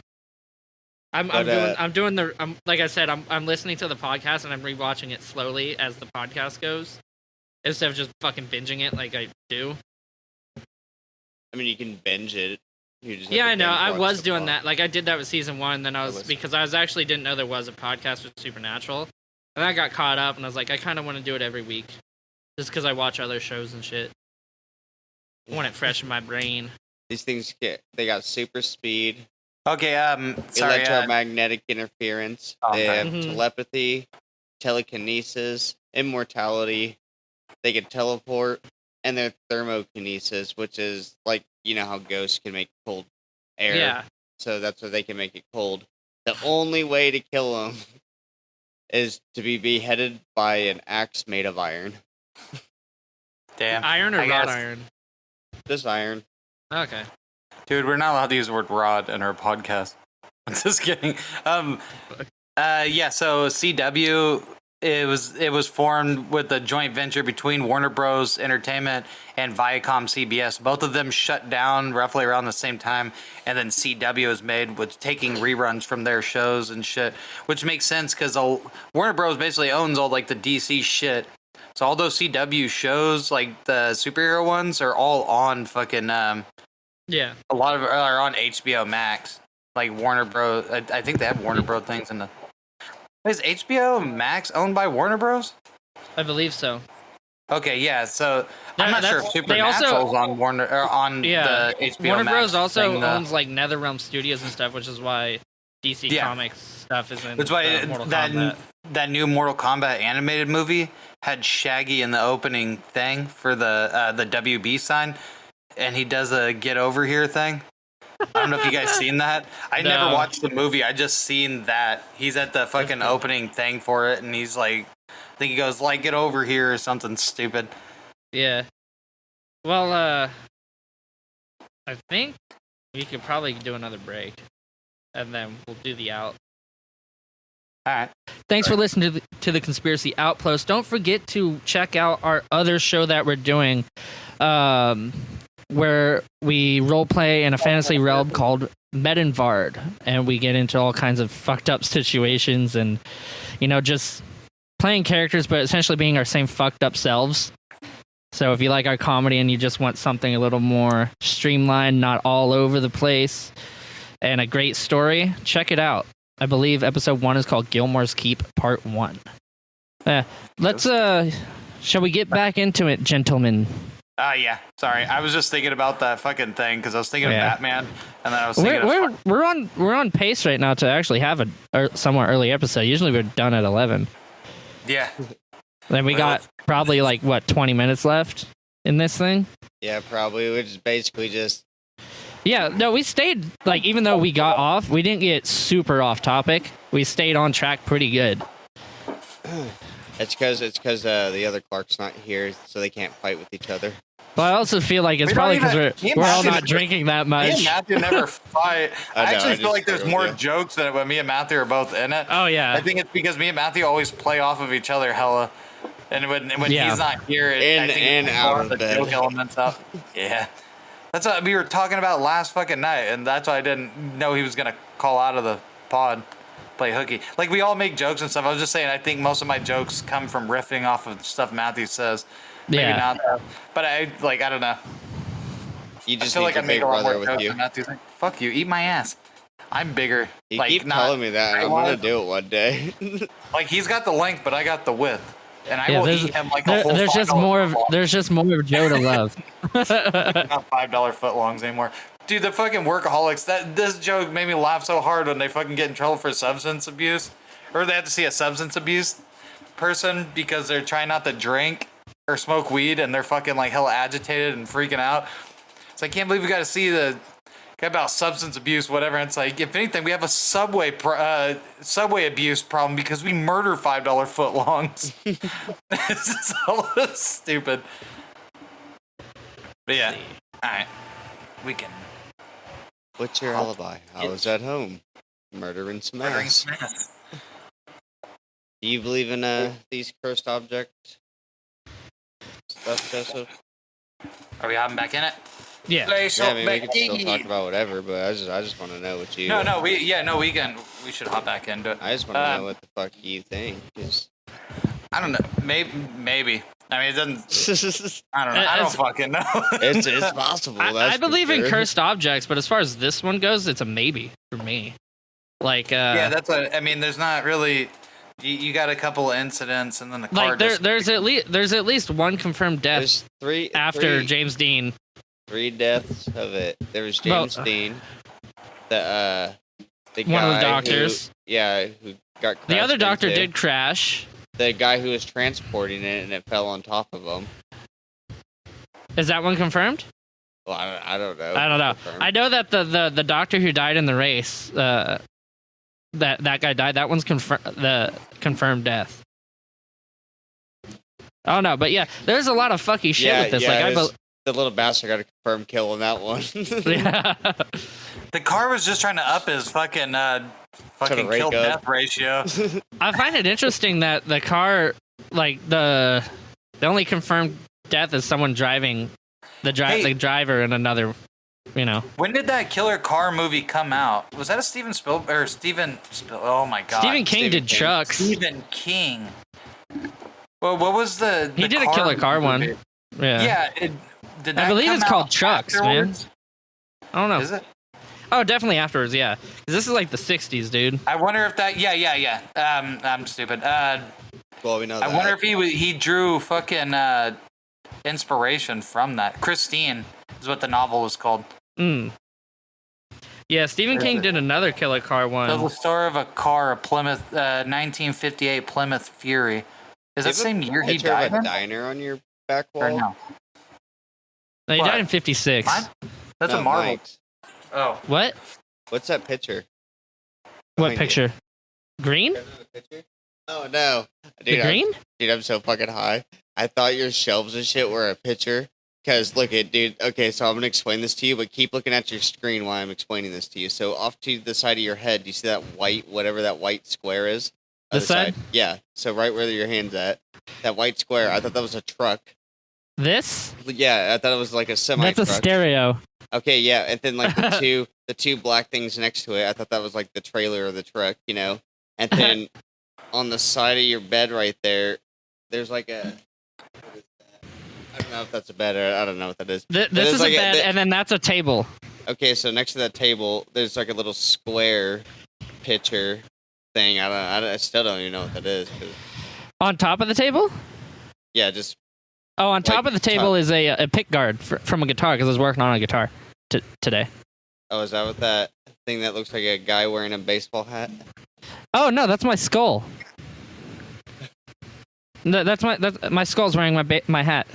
I'm like I said, I'm listening to the podcast and I'm rewatching it slowly as the podcast goes, instead of just fucking binging it like I do. I mean, you can binge it. I know. I was doing that. Like I did that with season 1. Then because I actually didn't know there was a podcast with Supernatural, and I got caught up and I was like, I kind of want to do it every week. Just because I watch other shows and shit. I want it fresh in my brain. These things they got super speed. Okay, electromagnetic interference. They have telepathy, telekinesis, immortality. They can teleport, and they're thermokinesis, which is like, how ghosts can make cold air. Yeah. So that's where they can make it cold. The only way to kill them is to be beheaded by an axe made of iron. Damn. Iron or wrought iron? Just iron. Okay. Dude, we're not allowed to use the word rod in our podcast. I'm just kidding. So CW, it was formed with a joint venture between Warner Bros. Entertainment and Viacom CBS. Both of them shut down roughly around the same time, and then CW was made with taking reruns from their shows and shit, which makes sense because Warner Bros. Basically owns all like the DC shit. So all those CW shows, like the superhero ones, are all on fucking a lot of are on HBO Max. Like Warner Bros. I think they have Warner Bros. Things in the. Is HBO Max owned by Warner Bros? I believe so. Okay, yeah. So I'm not sure if Supernatural's on Warner or on the HBO Warner Max. Bros. Also owns like NetherRealm Studios and stuff, which is why DC Comics stuff is in. That's why Mortal Kombat. That new Mortal Kombat animated movie had Shaggy in the opening thing for the WB sign, and he does a "Get Over Here" thing. I don't know if you guys seen that. I never watched the movie. I just seen that. He's at the fucking opening thing for it, and he's like, I think he goes like "Get over here" or something stupid. Yeah. Well, I think we could probably do another break, and then we'll do the out. All right. Thanks for listening to the Conspiracy Outpost. Don't forget to check out our other show that we're doing, where we roleplay in a fantasy realm called Medenvard, and we get into all kinds of fucked up situations and, just playing characters, but essentially being our same fucked up selves. So if you like our comedy and you just want something a little more streamlined, not all over the place, and a great story. Check it out. I believe episode 1 is called Gilmore's Keep Part 1. Let's shall we get back into it, gentlemen? Yeah. Sorry, I was just thinking about that fucking thing because I was thinking of Batman, and then I was thinking we're on pace right now to actually have a somewhat early episode. Usually we're done at 11. Yeah. Then we got probably 20 minutes left in this thing. Yeah, probably. Which is basically just. Yeah, no, we stayed even though we got off, we didn't get super off topic. We stayed on track pretty good. It's because the other Clark's not here, so they can't fight with each other. But I also feel like it's probably because we're all not drinking that much. Me and Matthew never fight. I actually feel like there's more you. jokes than when me and Matthew are both in it. Oh yeah. I think it's because me and Matthew always play off of each other hella, and when he's not here, I think and out of bed. Joke elements up. Yeah, that's what we were talking about last fucking night, and that's why I didn't know he was gonna call out of the pod. Play hooky. Like, we all make jokes and stuff. I was just saying, I think most of my jokes come from riffing off of stuff Matthew says. Maybe not. But I don't know. You just I feel need like I your make big a lot brother more with jokes you. than Matthew's like, fuck you, eat my ass. I'm bigger. You keep telling me that. I'm going to do it one day. Like, he's got the length, but I got the width. And I will eat him like a whole there's just more of Joe to love. Not $5 footlongs anymore. Dude, the fucking workaholics, this joke made me laugh so hard when they fucking get in trouble for substance abuse. Or they have to see a substance abuse person because they're trying not to drink or smoke weed and they're fucking hell agitated and freaking out. So I can't believe we got to see the guy about substance abuse, whatever. And it's like, if anything, we have a subway abuse problem because we murder $5 footlongs. This is all stupid. But yeah, all right, we can. What's your alibi? I was at home, murdering some ass. Do you believe in these cursed object stuff, Joseph? Are we hopping back in it? Yeah. I mean, we can still talk about whatever, but I just want to know what you. We should hop back into it. I just want to know what the fuck you think. I don't know. Maybe. I mean, it doesn't. I don't know. I don't fucking know. It's possible. I believe in cursed objects, but as far as this one goes, it's a maybe for me. Yeah, that's what I mean. There's not really. You got a couple of incidents, and then the car. There's at least one confirmed death. There's three after James Dean. 3 deaths of it. There was James Dean, the guy one of the doctors. Who got crashed the other doctor into. did crash. The guy who was transporting it and it fell on top of him. Is that one confirmed? Well, I don't know. I don't know. I know that the doctor who died in the race, that guy died. That one's the confirmed death. Oh no, but yeah, there's a lot of fucky shit with this. The little bastard got a confirmed kill on that one. Yeah. The car was just trying to up his fucking kill death ratio. I find it interesting that the car, the only confirmed death is someone driving, the driver and another, When did that Killer Car movie come out? Was that a Steven Spielberg or Steven? Oh my god. Stephen King did Chucks. Stephen King. Well, what was the? He did a Killer Car one. Yeah. Yeah. I believe it's called Chucks, afterwards? Man. I don't know. Is it? Oh, definitely afterwards, yeah. 'Cause this is the 60s, dude. I wonder if that. Yeah. I'm stupid. Well, we know that. I wonder if he drew fucking inspiration from that. Christine is what the novel was called. Yeah, Stephen King did another Killer Car one. The story of a car, a Plymouth, 1958 Plymouth Fury. Is that the same year he died? Have a diner on your back wall? Or no? No, he died in 56. Mine? That's a Marvel. Mike's. Oh. What? What's that picture? What picture? Green? Oh no, dude, the green? I'm so fucking high. I thought your shelves and shit were a picture. Cause look at, dude. Okay, so I'm gonna explain this to you, but keep looking at your screen while I'm explaining this to you. So off to the side of your head, do you see that white, whatever that white square is? This side? Yeah. So right where your hand's at, that white square. I thought that was a truck. This? Yeah, I thought it was like a semi. That's a stereo. Okay, yeah, and then the two black things next to it, I thought that was the trailer of the truck, And then on the side of your bed right there, there's a. I don't know if that's a bed or I don't know what that is. This is a bed, and then that's a table. Okay, so next to that table, there's like a little square picture thing. I still don't even know what that is. On top of the table? Yeah, just. Oh, on top of the table is a pick guard from a guitar because I was working on a guitar today. Oh, is that what that thing that looks like a guy wearing a baseball hat? Oh no, that's my skull. No, that's my skull's wearing my hat.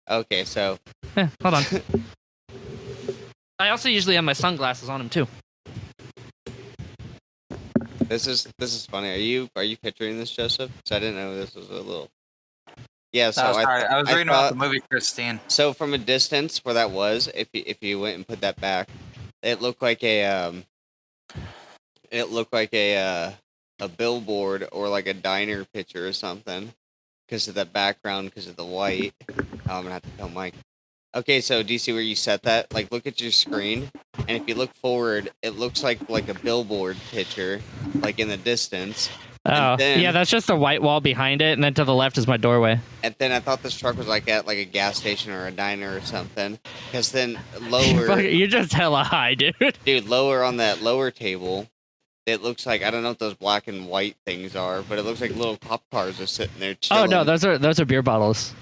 Okay, so. Yeah, hold on. I also usually have my sunglasses on him too. This is funny. Are you picturing this, Joseph? Because I didn't know this was a little. Yeah, so I was reading about the movie Christine. So from a distance where that was, if you went and put that back, it looked like a billboard or like a diner picture or something because of that background, because of the white. I'm gonna have to tell Mike. Okay, so do you see where you set that? Like, look at your screen, and if you look forward, it looks like a billboard picture, like in the distance. Oh, yeah, that's just a white wall behind it, and then to the left is my doorway. And then I thought this truck was like at like a gas station or a diner or something. Because then lower... You're just hella high, dude. Dude, lower on that lower table, it looks like, I don't know what those black and white things are, but it looks like little cop cars are sitting there chilling. Oh, no, those are beer bottles.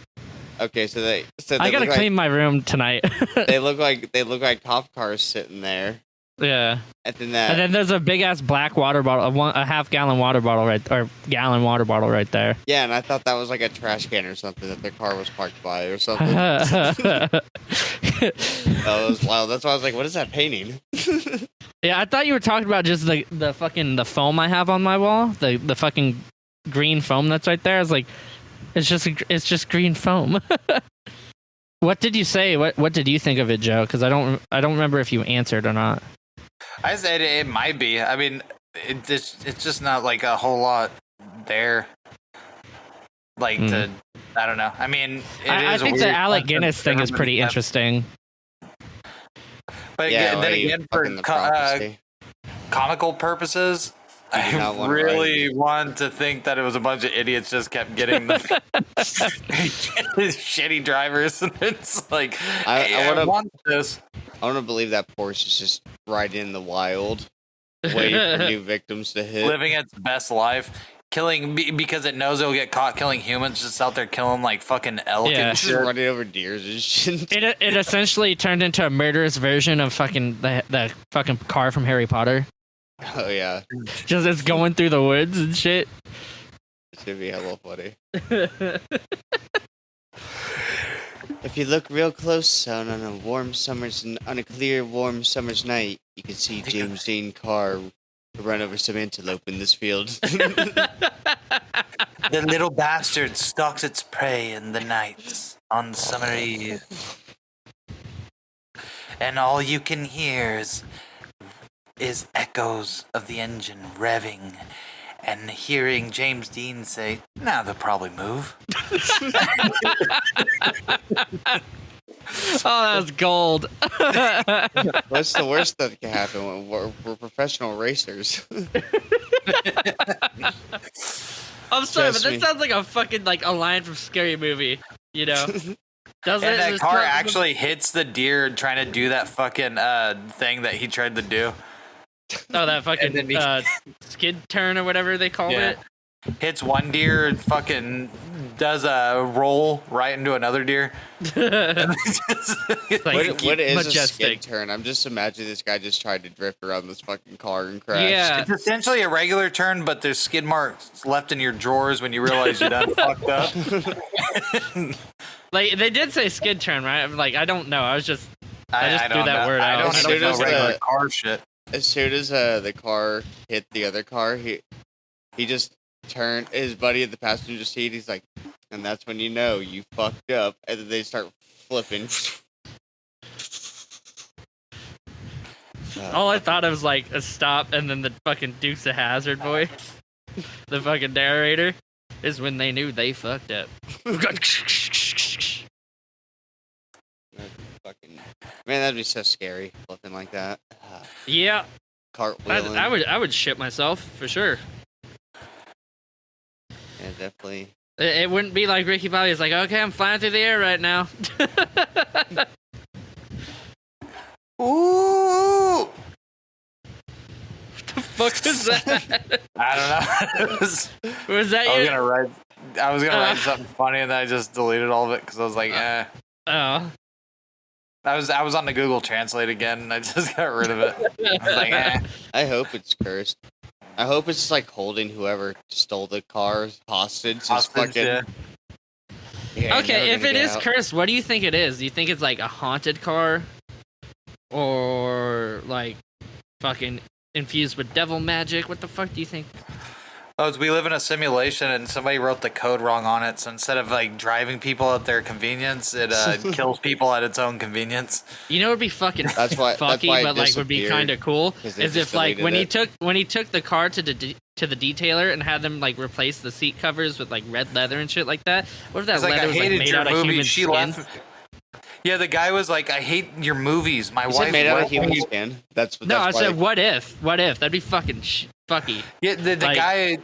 Okay, so they I gotta clean my room tonight. they look like cop cars sitting there. Yeah. And then there's a big ass black water bottle, a half-gallon water bottle gallon water bottle right there. Yeah, and I thought that was like a trash can or something that their car was parked by or something. That was wild. That's why I was like, what is that painting? Yeah, I thought you were talking about just the foam I have on my wall, the fucking green foam that's right there. I was like, it's just green foam. What did you say? What did you think of it, Joe? Because I don't remember if you answered or not. I said it might be. I mean, it's just not like a whole lot there. Like I don't know. I mean, I think the Alec Guinness thing is pretty interesting. But yeah, then again, for comical purposes, I really want to think that it was a bunch of idiots just kept getting the shitty drivers, and it's like, I want this. I want to believe that Porsche is just right in the wild, waiting for new victims to hit. Living its best life, killing because it knows it'll get caught killing humans, just out there killing like fucking elk and shit. Just running over deers and shit. It essentially turned into a murderous version of fucking the fucking car from Harry Potter. Oh yeah. Just it's going through the woods and shit. It should be hella funny. If you look real close on a clear, warm summer's night, you can see James Dean Carr run over some antelope in this field. The little bastard stalks its prey in the nights on summer eve, and all you can hear is echoes of the engine revving, and hearing James Dean say, "Now they'll probably move." Oh, that was gold. What's the worst that can happen? We're professional racers. I'm sorry, but that sounds like a fucking a line from Scary Movie. You know? And that car actually hits the deer trying to do that fucking thing that he tried to do. Oh, that fucking skid turn or whatever they called it. Hits one deer and fucking does a roll right into another deer. What is a skid turn? I'm just imagining this guy just tried to drift around this fucking car and crash. Yeah. It's essentially a regular turn, but there's skid marks left in your drawers when you realize you done fucked up. Like, they did say skid turn, right? I don't know. I just threw that word out. I don't know regular car shit. As soon as the car hit the other car, he just turned his buddy at the passenger seat. He's like, and that's when you know you fucked up. And then they start flipping. All I thought of was a stop and then the fucking Dukes of Hazzard voice. The fucking narrator is when they knew they fucked up. Man, that'd be so scary, flipping like that. Yeah. Cartwheeling. I would shit myself for sure. Yeah, definitely. It wouldn't be like Ricky Bobby. It's like, okay, I'm flying through the air right now. Ooh. What the fuck was that? I don't know. Was that I you? was gonna write something funny, and then I just deleted all of it because I was like, eh. Oh. I was on the Google Translate again, and I just got rid of it. I was like, eh. I hope it's cursed. I hope it's just like holding whoever stole the car hostage. Yeah. Yeah, Okay, if it is out. cursed, what do you think it is? Do you think it's like a haunted car? Or like fucking infused with devil magic? What the fuck do you think? Oh, we live in a simulation, and somebody wrote the code wrong on it. So instead of like driving people at their convenience, it kills people at its own convenience. You know, it'd be fucking That's why but like would be kind of cool. Is if like when he took the car to the detailer and had them like replace the seat covers with like red leather and shit like that. What if that leather was like made out of human skin? Yeah, the guy was like, "I hate your movies." My wife made out of human skin. I said, "What if? What if?" That'd be fucking fucky. Yeah, the guy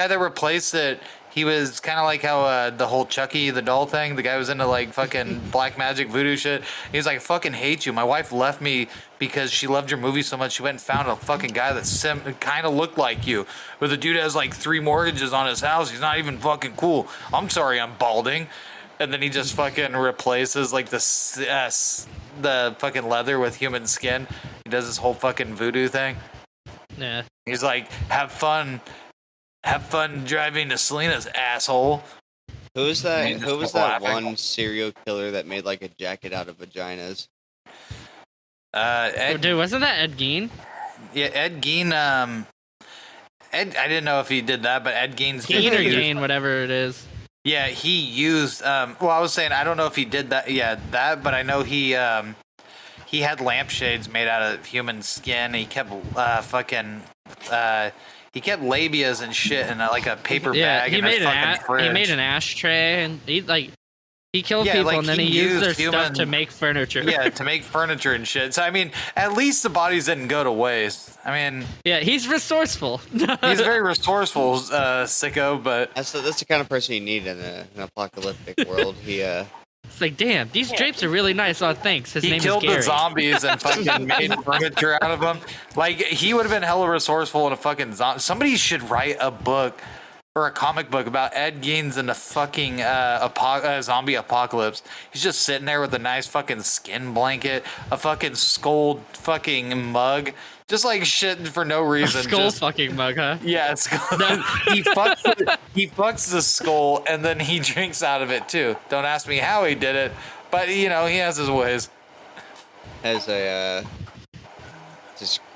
that replaced it, he was kind of like how the whole Chucky the doll thing. The guy was into like fucking black magic voodoo shit. He was like, "I fucking hate you. My wife left me because she loved your movie so much. She went and found a fucking guy that kind of looked like you. But the dude has like 3 mortgages on his house. He's not even fucking cool. I'm sorry, I'm balding." And then he just fucking replaces like the fucking leather with human skin. He does this whole fucking voodoo thing. Yeah. He's like, have fun driving to Selena's, asshole. Who was that one serial killer that made like a jacket out of vaginas? Dude, wasn't that Ed Gein? Yeah, Ed Gein. I didn't know if he did that, but Ed Gein's Gein or Gain, whatever it is. Yeah, he used. Well, I was saying I don't know if he did that. Yeah, that. But I know he had lampshades made out of human skin. He kept he kept labias and shit in like a paper bag. He made an ashtray, and he killed people, and then he used their stuff to make furniture. Yeah, to make furniture and shit. So I mean, at least the bodies didn't go to waste. I mean, yeah, he's resourceful. He's very resourceful, sicko. But that's the kind of person you need in an apocalyptic world. It's like, damn, these drapes are really nice. Oh, thanks. His name is Gary. He killed the zombies and fucking made furniture out of them. Like, he would have been hella resourceful in a fucking zombie. Somebody should write a book or a comic book about Ed Gein's in the fucking zombie apocalypse. He's just sitting there with a nice fucking skin blanket, a fucking skull fucking mug. Just like shit for no reason. A skull fucking mug, huh? Yeah, he fucks the skull and then he drinks out of it too. Don't ask me how he did it, but you know, he has his ways. Has a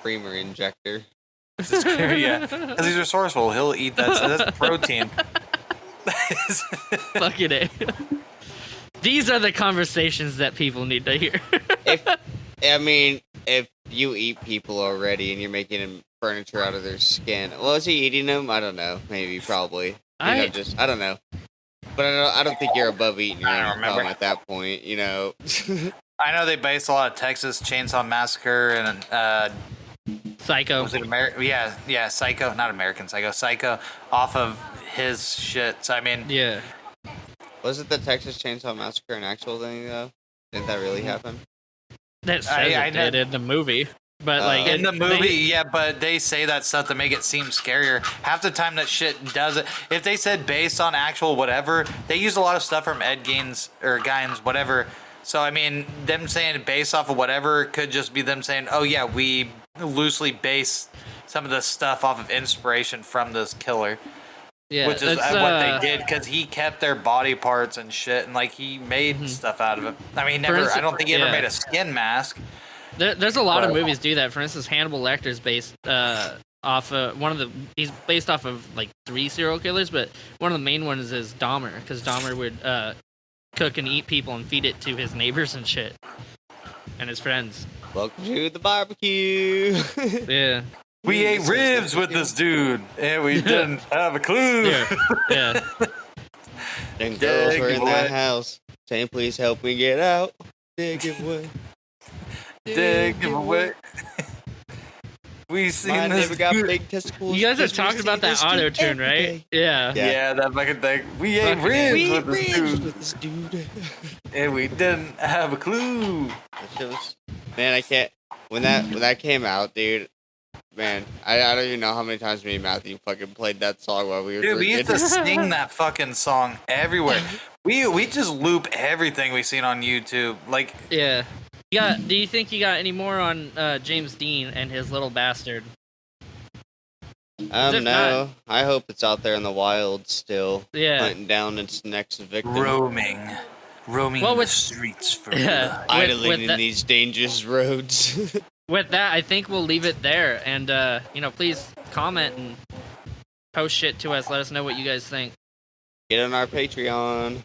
creamer injector. Yeah, because he's resourceful. He'll eat that. So that's protein. Fucking it. These are the conversations that people need to hear. If you eat people already and you're making them furniture out of their skin, well, is he eating them? I don't know. Maybe, probably. I don't know. But I don't think you're above eating your own cum at that point. You know. I know they based a lot of Texas Chainsaw Massacre and Psycho. Was it yeah, Psycho, not American Psycho, Psycho, off of his shit. So I mean, yeah. Was it the Texas Chainsaw Massacre an actual thing though? Didn't that really happen? That says it did in the movie, but like in the movie, but they say that stuff to make it seem scarier. Half the time, that shit doesn't. If they said based on actual whatever, they use a lot of stuff from Ed Gein's or Gein's whatever. So I mean, them saying based off of whatever could just be them saying, "Oh yeah, we loosely base some of the stuff off of inspiration from this killer." Yeah, which is what they did because he kept their body parts and shit, and like he made stuff out of it. I mean, I don't think he ever made a skin mask. There's a lot of movies do that. For instance, Hannibal Lecter's based off of he's based off of like 3 serial killers, but one of the main ones is Dahmer, because Dahmer would cook and eat people and feed it to his neighbors and shit, and his friends. Welcome to the barbecue. Yeah. We ate ribs with this dude, and we didn't have a clue. Yeah. Them girls were in that house saying, "Please help me get out." Dig away. Dig away. We seen My this. Never got big testicles. You guys are talking about that auto tune, right? Yeah. Yeah, that fucking thing. We ate ribs with this dude, and we didn't have a clue. Man, I can't. when that came out, dude. Man, I don't even know how many times me and Matthew fucking played that song while we were Dude, drinking. we used to sing that fucking song everywhere. We just loop everything we seen on YouTube. Like, yeah. Do you think you got any more on James Dean and his little bastard? No. not- I hope it's out there in the wild still. Yeah. Hunting down its next victim. roaming Well, the streets for Yeah. blood. Idling in that- these dangerous roads. With that, I think we'll leave it there. And, please comment and post shit to us. Let us know what you guys think. Get on our Patreon.